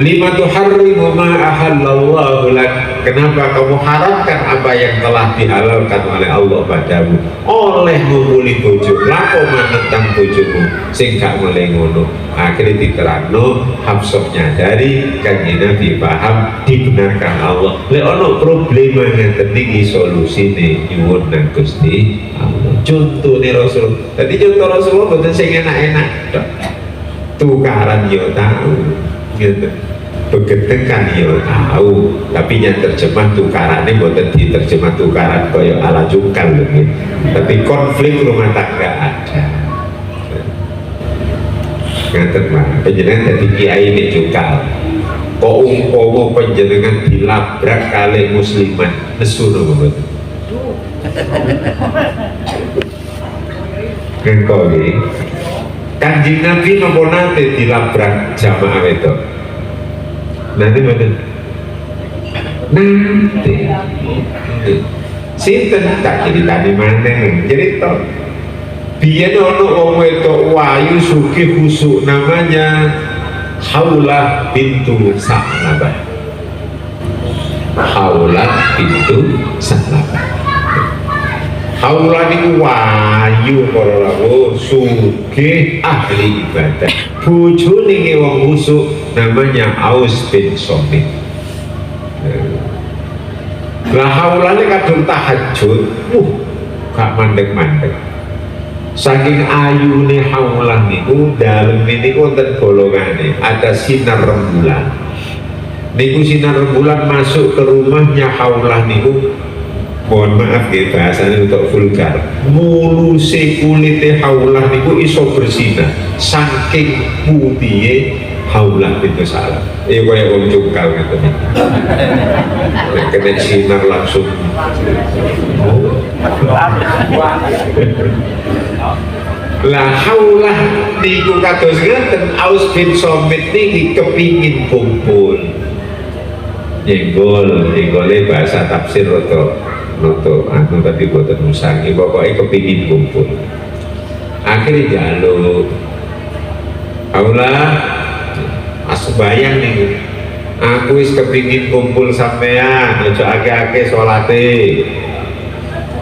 lima tuharrimu ma ahallallahu lak. Kenapa kamu haramkan apa yang telah dihalalkan oleh Allah padamu? Oleh ngumpuli bojo, lapo manentang bojomu sing gak mulai ngono. Akhirnya diterangno Hafsah nyadari Kanjeng Nabi paham dibenarkan Allah. Lek ono problema ngeten iki solusine nyuwun nang Gusti Allah. Contone Rasul. Dadi contoh Rasulullah boten sing enak-enak tok. Tukaran yo tahu. Gitu. Begeteng kan ya tahu, tapi yang terjemah tukarannya bukan diterjemah tukaran kaya ala cukal gitu. Tapi konflik rumah tangga ada. Ngaten mah panjenengan dadi kiai nek cukal. Kok umpama panjenengan dilabrak kali musliman nesu napa mboten? Engko iki Kanjeng Nabi nopo nate dilabrak jamaah itu. Nanti mana? Nanti. Sinten tak ceritane maneh cerita. Biyen ono wong wedok wayu sugih khusuk namanya Haulah bintu Sa'labah. Haulah bintu Sa'labah. Haulah niku wayu para rawuh sugih ahli ibadah. Bojone ki wong khusuk namanya Aus bin Somit. Lah Haulah ini kadung tahajud, gak mandek-mandek. Saking ayune Haulah niku dalem niku wonten golongane, ada sinar rembulan. Niku sinar rembulan masuk ke rumahnya Haulah niku, mohon maaf ya bahasanya untuk vulgar, muluse kulite Haulah niku iso bersinar saking putihe Haulah bintu Sa'labah. Iya kaya wong cungkal gitu nih. Kena sinar langsung. Lah Haulah niku kados ngeten, Aus bin Somit niki kepingin kumpul. Nyenggole bahasa tafsir rada anu tadi boten musangi, pokoknya kepingin kumpul. Akhirnya jaluk Haulah, asbayang nih, aku wis kepingin kumpul sampean, aja ake-ake sholate.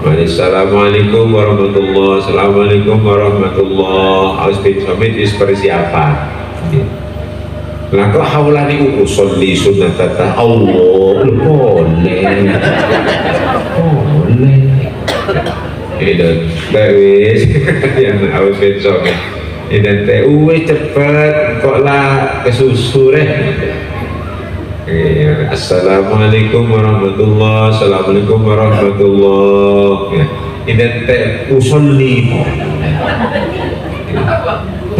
Assalamualaikum warahmatullahi wabarakatuh. Assalamualaikum warahmatullahi wabarakatuh. Aus bin Somit wis persiapan. Lah kok Haulah niku usolli sunnatata Allah boleh. Itu wis yang Aus bin Somit. Dan wis cepet kok lah kesusu deh. Assalamualaikum warahmatullahi wabarakatuh. Assalamualaikum warahmatullahi wabarakatuh. Dan usolli.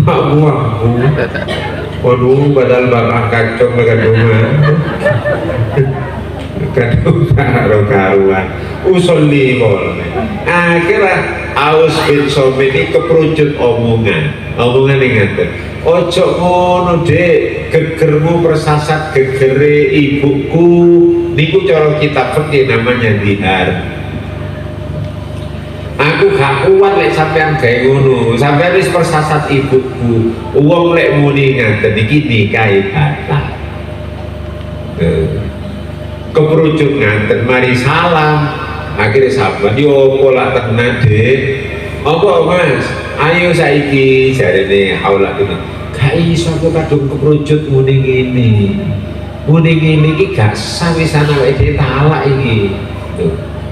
Aku. Waduh, padahal bakal kacau dengan rumah. Kadung karo karuan. Usolli boleh. Akhirnya Aus bin Somit ini keperucut omongan yang ngaten, ojo ngono dek, gegermu persasat gegere ibuku niku cara kitab fikih namanya zihar. Aku gak kuat lek sampean gawe ngono, sampean wis persasat ibuku, wong lek muni ngaten iki nikahe batal. Keperucut ngaten, mari salam. Akhirnya sahabat, yo pola tenan dek. Apa mas? Ayo saiki jarene Haulah itu. Gak iso aku kadung keperucut muni ngene iki gak sawisan awake dhewe talak iki.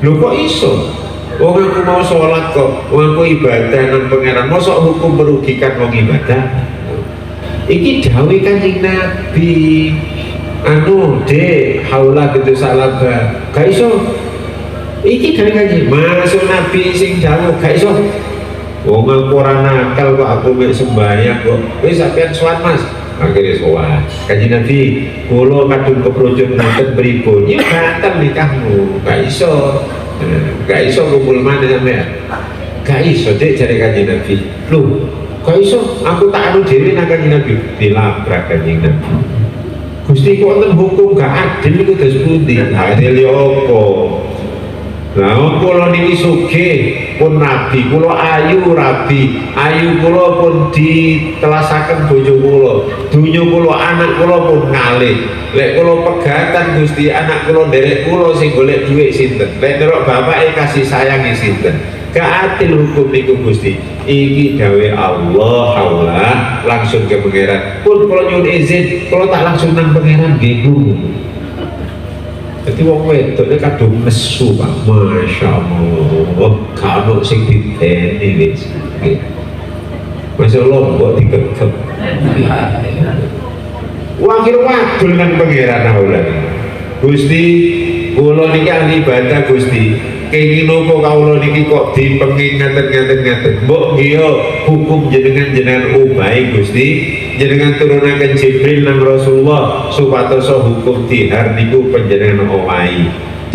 Lho kok iso? Wong aku mau sholat kok, wong aku ibadah nang pangeran, mosok hukum merugikan wong ibadah. Iki dawuh Kanjeng Nabi. Anu dek Haulah bintu Sa'labah. Gak iso. Iki kan masuk Nabi sing dawuh gak iso. Wong aku ora nakal kok aku mek sembahyang kok. Wis sampean sholat Mas. Akhirnya sholat. Kanjeng Nabi, kula kadung keperucut nanten pripun? Ya batal nikahmu. Gak iso. Gak iso kumpul maneh sampean. Gak iso dek jare Kanjeng Nabi. Loh, gak iso. Aku tak anu dhewe nang Kanjeng Nabi. Dilabrak Kanjeng Nabi. Gusti kok wonten hukum gak adil niku dos pundi? Adil ya apa? Nah, kula niki sugih pun nabi, kula ayu rabi, ayu kula pun ditelasaken bojo kula, dunya kula anak kula pun ngalih. Lek kula pegatan Gusti, anak kula nderek kula sing golek dhuwit sinten? Lek ndelok bapake kasih sayangi sinten? Gak adil hukum niku Gusti. Iki dawuh Allah, Haulah langsung ke pangeran. Pun kula nyuwun izin, kula tak langsung nang pangeran nggih. Jadi wong wedok kadung nesu Pak, Masya Allah, kalau sing diteni wis, Masya Allah, kok digegep. Wakil wadul nang pangeran Haulah. Gusti, kula niki ahli ibadah Gusti. Kenging nopo kawula niki kok dipenging ngaten. Mbok nggih hukum jenengan ubahe Gusti. Jenengan turunaken Jibril nang Rasulullah supados hukum dihar niku panjenengan owahi.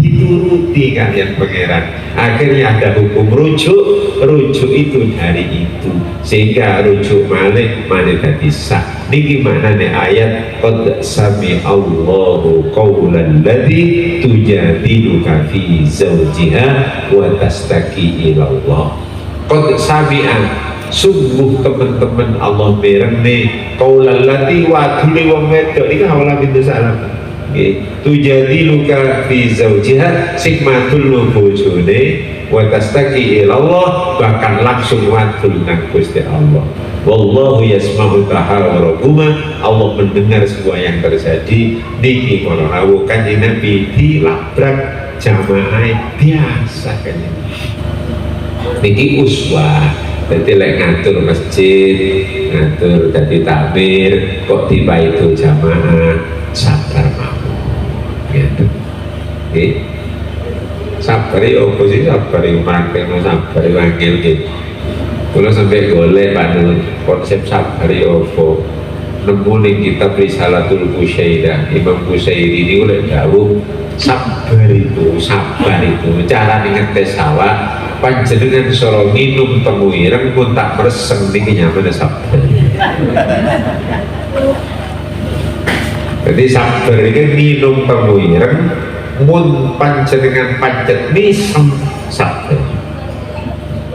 dituruti kalian pangeran. Akhirnya ada hukum rujuk itu dari itu, sehingga rujuk malih dadi sah. Niki maknane ayat qad sami Allahu qaulan ladzi tujadiluka fi zawjiha wa tastaki ila Allah. Qad sami'a, sungguh teman-teman Allah mirenge qaulan ladzi wadune wong wedok iki Hawlah bintu Salam. Tujadiluka fi zawjiha sikmatul bojone wa tastaki ila Allah, bahkan langsung wadul nang Gusti Allah. Wallahu yasma'u tahawurakuma, Allah mendengar semua yang terjadi. Niki para rawuh Kanjeng Nabi dilabrak jamaah biasa kan. Niki uswah. Jadi lek ngatur masjid, ngatur dadi takmir, kok tiba itu jamaah sabar mau. Gitu. Sabar ya opo sih, sabar ya mangkene, sabar ya angel gitu. Kalau sampai golek pada konsep sabar ya opo, nemu ning kitab Risalatul Qusaidah Imam Qusairi ini oleh dawuh sabar itu cara ngetes sawah panjenengan soro minum temu ireng pun tak mereseng niki nyamane sabar. Jadi sabar ini minum temu ireng mun panjenengan pancet misem sabar.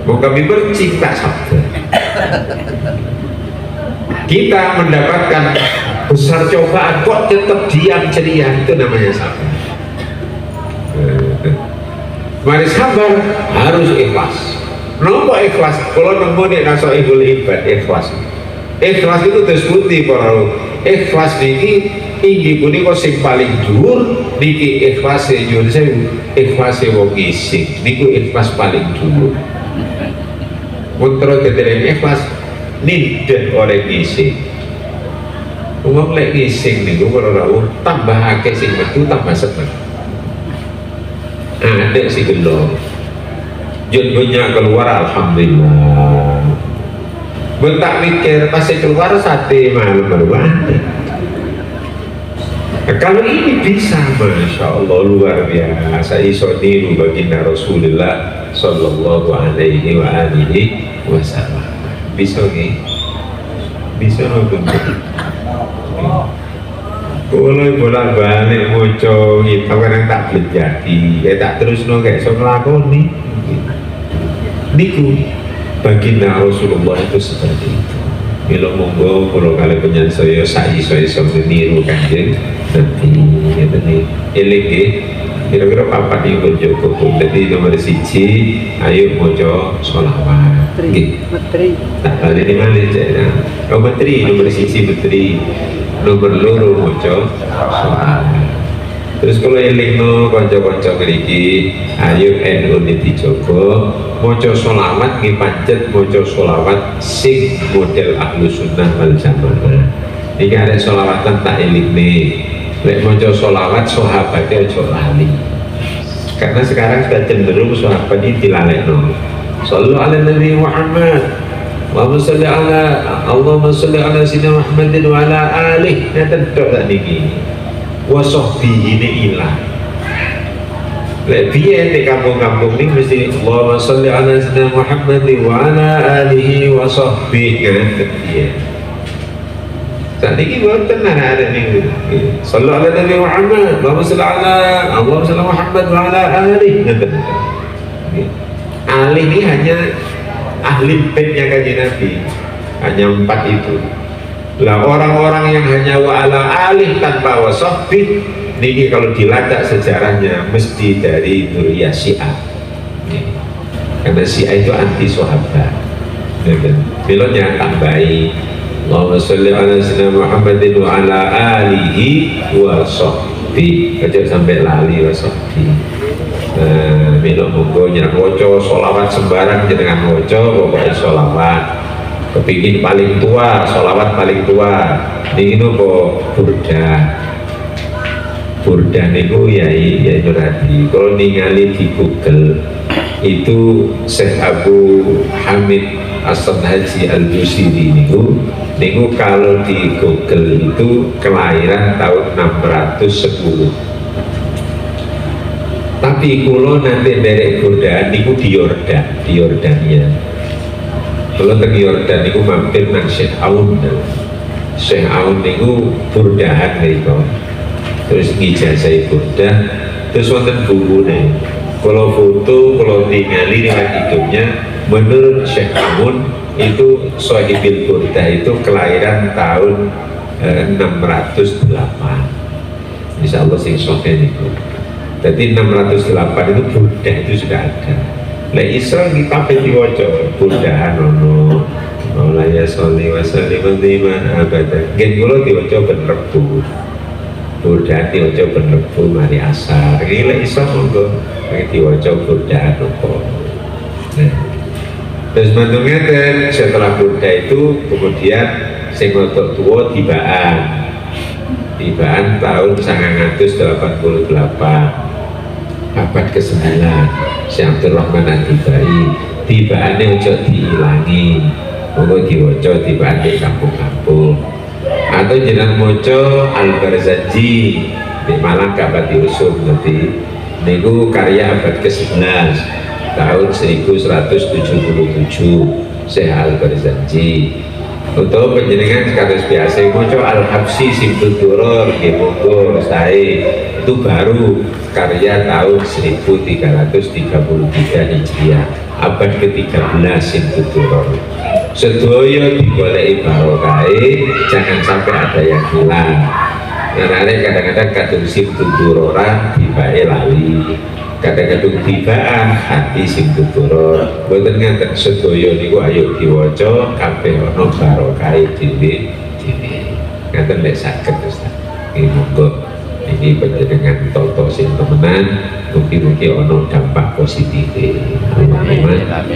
Mau kami bercinta sabar. Kita mendapatkan besar cobaan kok tetap diam ceria, itu namanya sabar. Mari sabar harus ikhlas. Kenapa ikhlas? Kalau nemu nih nasoihul ibad ikhlas. Ikhlas itu disebut para ikhlas niki inggih punika sing paling dhuwur niki ikhlase nyuwun sewu, ikhlase wong ngising niku ikhlas paling dhuwur. Putra dederek ikhlas nindet oleh ngising. Wong lek ngising niku para rawuh tambah akeh sing metu tambah seneng. Ada si gelo jadinya keluar alhamdulillah, bentak mikir pasti keluar sate malu-maluan. Kalau ini bisa, Masya Allah luar biasa, iso niru baginda Rasulullah Sallallahu Alaihi Wasallam. Bisa nih, bisa betul. Kalau bolak-balik moco kita kadang tak berjati, ya tak terus kayak so ngelakoni. Niku baginda Rasulullah itu seperti itu. Milo monggo kalau kali penyan saya meniru Kanjeng Nabi. Gitu nih, eling kira-kira apa nih cukup. Jadi nomor siji, ayo moco sholawat. Menteri. Tak ada di mana cina. Oh menteri nomor siji menteri. Nomor loro moco sholawat. Terus kalau eling no konco-konco ngriki, ayo NU dicoba moco sholawat nggih pancet moco sholawat sing model ahlu sunnah wal jamaah. Iki arek sholawatan tak eling nih. Lek moco sholawat sahabatnya aja lali. Karena sekarang sudah cenderung sahabat ini dilalekno. Sallu ala Nabi Muhammad. Allahumma sholli ala sayyidina Muhammadin wa ala alihi. Nenten tok tak niki. Wa sahbihi ini ilang. Lek biyen di kampung-kampung ini mesti Allahumma sholli ala sayyidina Muhammadin wa ala alihi wa sahbihi nganten biyen. Saat ini boten ada ning sallu ala Nabi Muhammad, Allahumma sholli ala Muhammad wa ala alihi. Ali ini hanya ahli bednya Kanjeng Nabi, hanya 4 itu. Lah orang-orang yang hanya wa ala alih tanpa wasahbih niki kalau dilacak sejarahnya mesti dari Nuriyah Syiah. Karena Syiah itu anti sahabat. Bilangnya tambahi Allahumma sholli ala sayyidina Muhammadin wa ala alihi wa sahbihi. Aja sampai lali wa sahbihi. Milo monggo nyerak woco sholawat sembarang jenengan woco pokoknya sholawat kepingin paling tua, sholawat paling tua ini nopo burda niku ya Nuradi. Kalau ningali di Google itu Syekh Abu Hamid Hasan Haji Al-Busiri niku kalau di Google itu kelahiran tahun 610. Tapi kulo nanti derek godaan niku di Yordania. Kalau teng Yordan niku mampir nang Syekh Aun. Syekh Aun niku burdahan niku. Terus ngijazah burdah, terus wonten bumbune. Kalau foto, kalau ningali dengan hidupnya, menurut Syekh Aun itu Sohibil Burdah itu kelahiran tahun 608. Insya Allah sing sohe niku. Jadi 608 itu Burdah itu sudah ada. Lah Isra kita diwaca Burdahan ono Maulaya sholli wa sallim wa abada. Nggih kula diwaca ben Rebu. Burdahan diwaca ben Rebu mari asar. Iki lek Isra monggo diwaca Burdahan apa. Nah. Terus mantungnya setelah Burdah itu kemudian sing rodok tuwa tibaan tahun 1988 abad ke-9 Syekh Abdul Rahman Ad-Dibai tibaane ojo diilangi monggo diwaca tibaan di kampung-kampung atau jeneng maca Al-Barzanji di Malang Kabat diusum nanti niku karya abad ke-11 tahun 1177 Syekh Al-Barzanji. Untuk penjenengan kados biasa maca Al-Habsi Simtul Duror nggih monggo sae itu baru karya tahun 1333 Hijriah abad ke-13 Simtul Duror. Sedaya digoleki barokahe jangan sampai ada yang hilang. Karena kadang-kadang kadung Simtul Duroran tibae lali. Kadang-kadang tibaan hati Simtul Duror. Mboten ngaten sedaya niku ayo diwaca kabeh ana barokahe dhewe-dhewe. Ngaten nek saged Ustaz. Nggih monggo ini panjenengan toto sing temenan mugi-mugi ana dampak positif.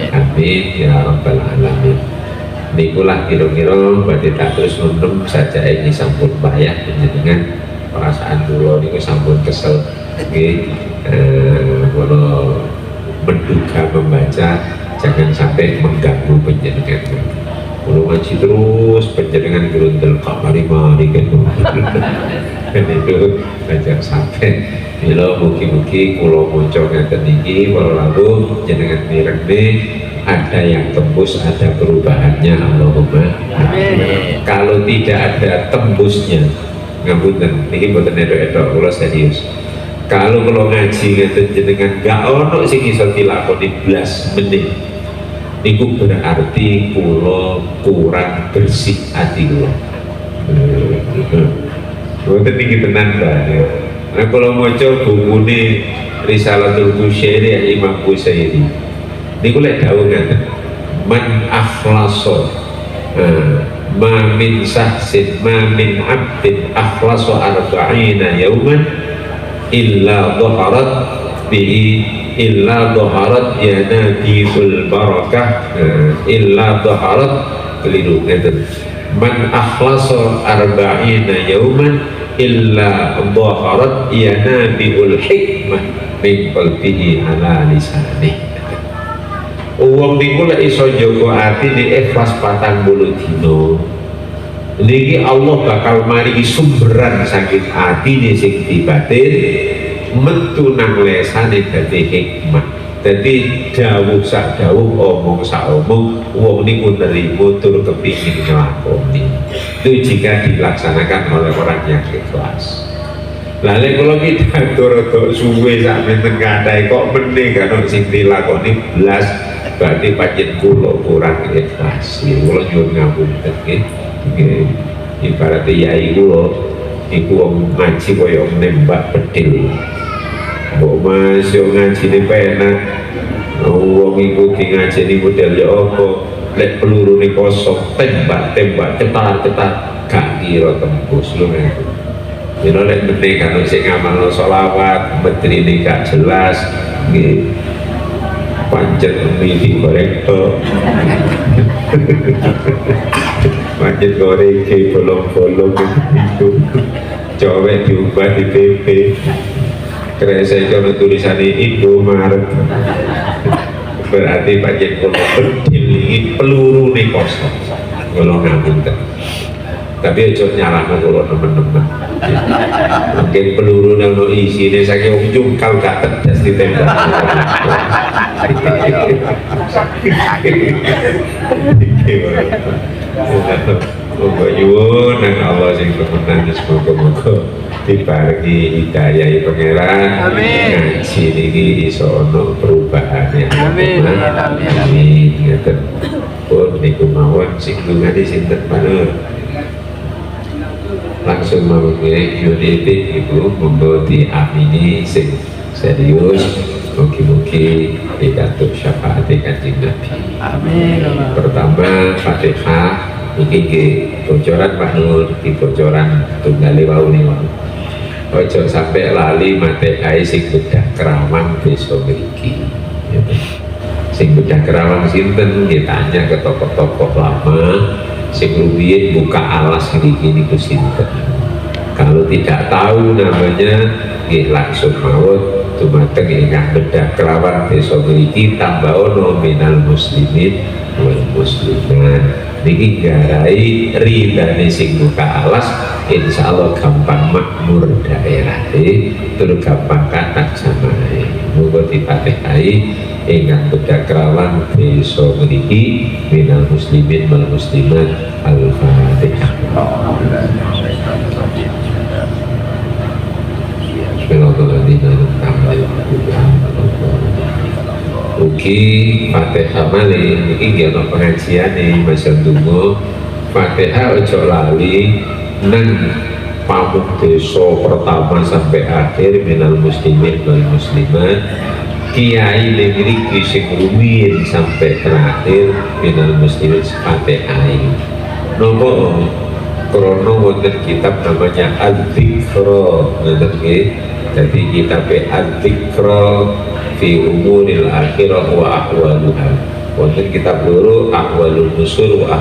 Amin ya rabbal alamin. Nikulah kira-kira badhe tak terus nundung saja ini sampun payah panjenengan perasaan kula niku sampun kesel nggih. Kalau menduga membaca jangan sampai mengganggu penjenengan. Kalau ngaji terus penjenengan gerundel kamari-mari kan itu jangan sampai. Bila mugi-mugi kulo moco ngeten iki lalu jenengan mirenge ada yang tembus, ada perubahannya. Allahumma amin. Kalau tidak ada tembusnya ngapunten niki mboten edok-edok kula serius. Kalau ngaji ngeten jenengan gak ono sing iso dilakoni 12 menit niku berarti kula kurang bersih ati kula. Mboten niki tenan banget. Nah kalau maca bumune Risalatul Busyairi Imam Busyairi niku lek dawuh ngaten man akhlasa ma min sahsin ma min abdin akhlasa arba'ina yauman illa dhaharat bihi illa dhaharat yanadibul barakah illa dhaharat keliru ngeten man akhlasa arba'ina yauman illa dhaharat yanadibul hikmah min qalbihi ala lisanih. Wong niku lek iso jaga ati di ikhlas 40 dina niki Allah bakal maringi sumberan saking atine sing dibatin metu nang lesane dadi hikmah. Dadi dawuh sak dawuh omong sak omong wong niku nerimo tur kepingin nglakoni. Itu jika dilaksanakan oleh orang yang ikhlas. Lalu kalau kita rada suwe sak menten kathah kok meneh kan sing dilakoni blas berarti pancen kula kurang ikhlas. Kula nyuwun ngapunten nggih. Ibarat yai kula iku wong ngaji kaya nembak bedil. Mbok Mas yo ngajine penak. Wong iku di ngajeni model ya apa? Lek pelurune kosong tembak cetar gak kira tembus lho nek. Yen lek meneh kan sing ngamalno selawat, medrine gak jelas nggih. Pancet mie goreng to. Pancet goreng ke bolong-bolong itu cowek diubah di PP kresek kalau tulisannya Indomaret berarti pancet kalau berdil ini peluru nih kosong kalau ngapunten tapi aja nyalahno kula teman-teman. Mungkin peluru nang isine saking jungkal gak tedas ditembak. Moga nyuwun nang Allah sing temenan semoga-moga diparingi hidayah pangeran. Ngaji niki iso ono perubahannya. Amin. Ngeten. Pun niku mawon sing ngene sinten manut. Langsung mau unity itu monggo diamini sing serius. Mugi-mugi dikatup syafaat Kanjeng Nabi. Amin. Pertama Fatihah iki nggih bocoran Pak Nur, iki bocoran tunggale wau niku. Ojo sampai lali matekai sing bedah kerawang desa mriki. Sing bedah kerawang sinten nggih tanya ke tokoh-tokoh lama sing rumiyin buka alas mriki niku sinten. Kalau tidak tahu namanya nggih langsung mawon dumateng ingkang bedah kerawang desa mriki tambah ono minal muslimin wal muslimat. Niki garai ridane sing buka alas insyaallah gampang makmur daerah tur gampang kathah jamaah. Muga dipatihai ingkang bedah kerawang desa mriki minal muslimin wal muslimat. Al-Fatihah. Ugi Fatihah malih iki nggih ana pengajiane Mas Ndungo. Fatihah ojo lali nang pamuk desa pertama sampai akhir minal muslimin wal muslimat. Kiai mriki sing rumiyin sampai terakhir minal muslimin Fatihah. Nopo krono wonten kitab namanya Al-Dzikra, ngoten nggih. Jadi kitab Al-Dzikra fi umuril akhirah wa ahwaluha. Wonten kitab loro ahwalul nusur wa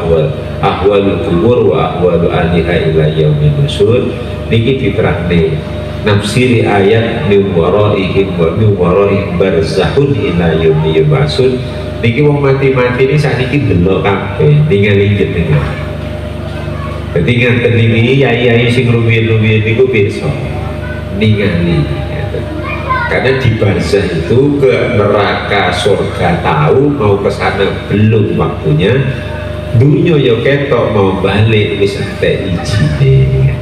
ahwalul kubur wa ahwalu ahliha ila yaumin nusur. Niki diterangne nafsiri ayat min waraihim wa min waraihim barzakhun ila yaumi yub'atsun. Niki wong mati-mati ini sakniki delok kabeh ningali jenengan. Jadi ngaten niki yai-yai sing rumiyin-rumiyin niku pirsa ningali. Karena di barzah itu ke neraka surga tahu, mau ke sana belum waktunya. Dunia yo ketok mau balik wis entek ijine.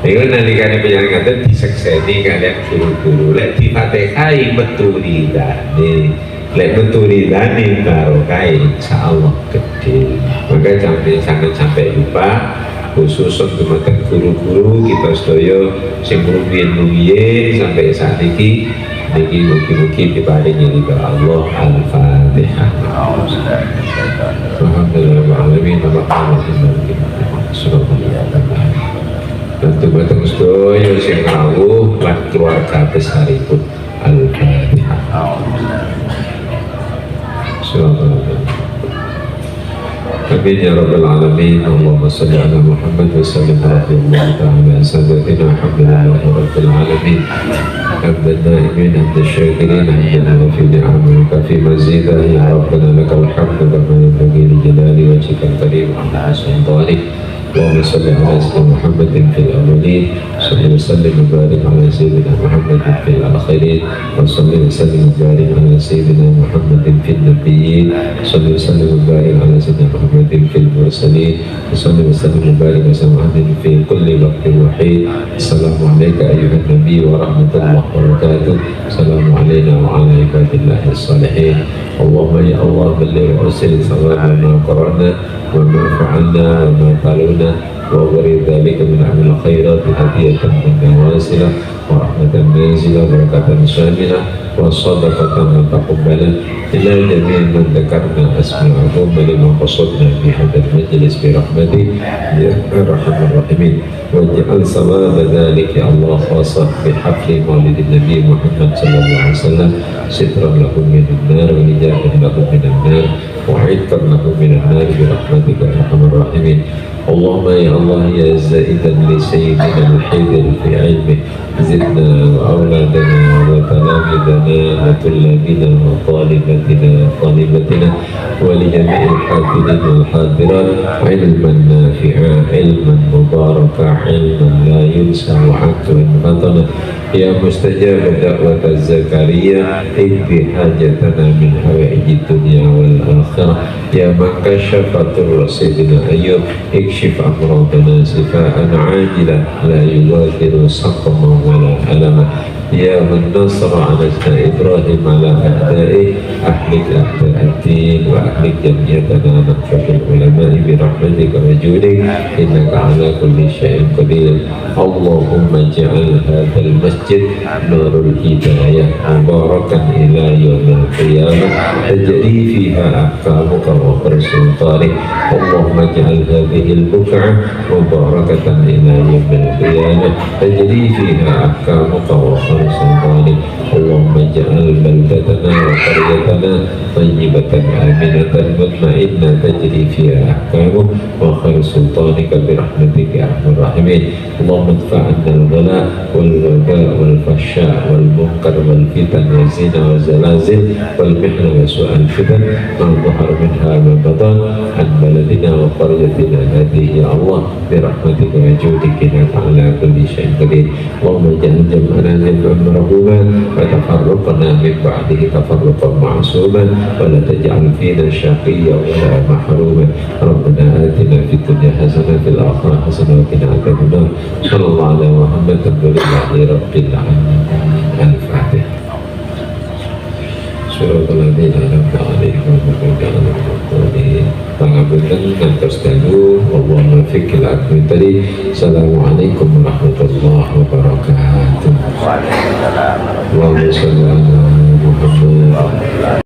Iku nalikane panjenengan disekseni kalian guru-guru lek difatihai metu ridane. Lek metu ridane barokah insyaallah gede. Maka sampai lupa khusus untuk guru-guru kita sedaya sing rumiyin sampai saat ini niki mugi-mugi diparingi ridho Allah. Al-Fatihah. Alhamdulillahirrahmanirrahim. Dan tumateng sedaya sing rawuh lan keluarga besaripun. Al-Fatihah. Amin ya rabbal alamin. Allahumma salli ala Muhammad wa sallim radhiyallahu ta'ala sayyidina alhamdulillahi rabbil alamin. Hamdan na'imin hamdan syakirin hamdan wa fi ni'amika fi mazida ya rabbana lakal hamdu kama yanbaghi li jalali wajhikal karim wa ala sultanik. Allahumma salli ala sayyidina Muhammadin fil awwalin wa sallim wa barik ala sayyidina Muhammadin fil akhirin wa sallim wa sallim wa barik ala sayyidina Muhammadin fil nabiyyin salli wa sallim wa barik ala sayyidina Muhammadin fil mursalin wa salli wa sallim wa barik ala Muhammadin fi kulli waqtin wa hin. Assalamu alayka ayyuhan nabiy wa rahmatullahi wa barakatuh. Assalamu alayna wa ala ibadillahi salihin. Allahumma ya Allah balligh wa arsil sawaba ma qara'na wa ma fa'alna wa ma qaluna wa ghairi dhalika min amal khairat hadiyatan mutawasilah wa rahmatan nazilah barakatan syamilah wa sadaqatan mutaqabbalah ila jami'in man dzakarna asma'ahum wa liman qasadna fi hadzal majlis bi rahmatik ya arhamar rahimin. Waj'al sawaba dzalika Allah khassa bi hafli maulidin nabi Muhammad sallallahu alaihi wasallam sitran lahum minan nar wa hijabun lahum minan nar وعتقا له من النار برحمتك يا أرحم الراحمين. اللهم يا الله يا زائدا لسيدنا الحيدر في علمه زدنا وأولادنا وتلامذنا وطلابنا وطالبتنا ولجميع الحاضرين والحاضرات علما نافعا علما مباركا علما لا ينسى وعقلا فطنا يا مستجاب دعوة زكريا اقضي حاجتنا من حوائج الدنيا والآخرة يا من كشف ضر سيدنا أيوب اكشف أمراضنا شفاء عاجلا لا يغادر سقما ولا ألما يا من نصر على إبراهيم على أعدائه أهلك أعداء الدين وأهلك جميعنا نحفظ العلماء برحمتك وجودك إنك على كل شيء قدير. اللهم اجعل هذا المسجد نور الهداية مباركا إلى يوم القيامة تجري فيها أحكامك وخير سلطانك. اللهم اجعل هذه البقعة مباركة إلى يوم القيامة تجري فيها أحكامك وخير سلطانك. اللهم اجعل بلدتنا وقريتنا طيبة آمنة مطمئنة تجري فيها أحكامك وخير سلطانك برحمتك يا أرحم الراحمين. اللهم ادفع عنا الغلاء والوباء والفحشاء والمنكر والفتن والزنا والزلازل والمحن وسوء الفتن ما ظهر منها ما بطن عن بلدنا وقريتنا هذه يا الله برحمتك وجودك إنك على كل شيء قدير. اللهم اجعل جمعنا جمعا مرحوما وتفرقنا من بعده تفرقا معصوما ولا تجعل فينا شقيا ولا محروما. ربنا آتنا في الدنيا حسنة في الآخرة حسنة وقنا عذاب النار. صلى الله على محمد ولله رب العالمين. الفاتحة. صراط الذين أنعمت عليهم غير المغضوب عليهم. Pangapunten ngantos dalu wallahu muwaffiq ila aqwamit thoriq. Assalamualaikum warahmatullahi wabarakatuh. Waalaikumsalam. Allahumma shalli ala Muhammad.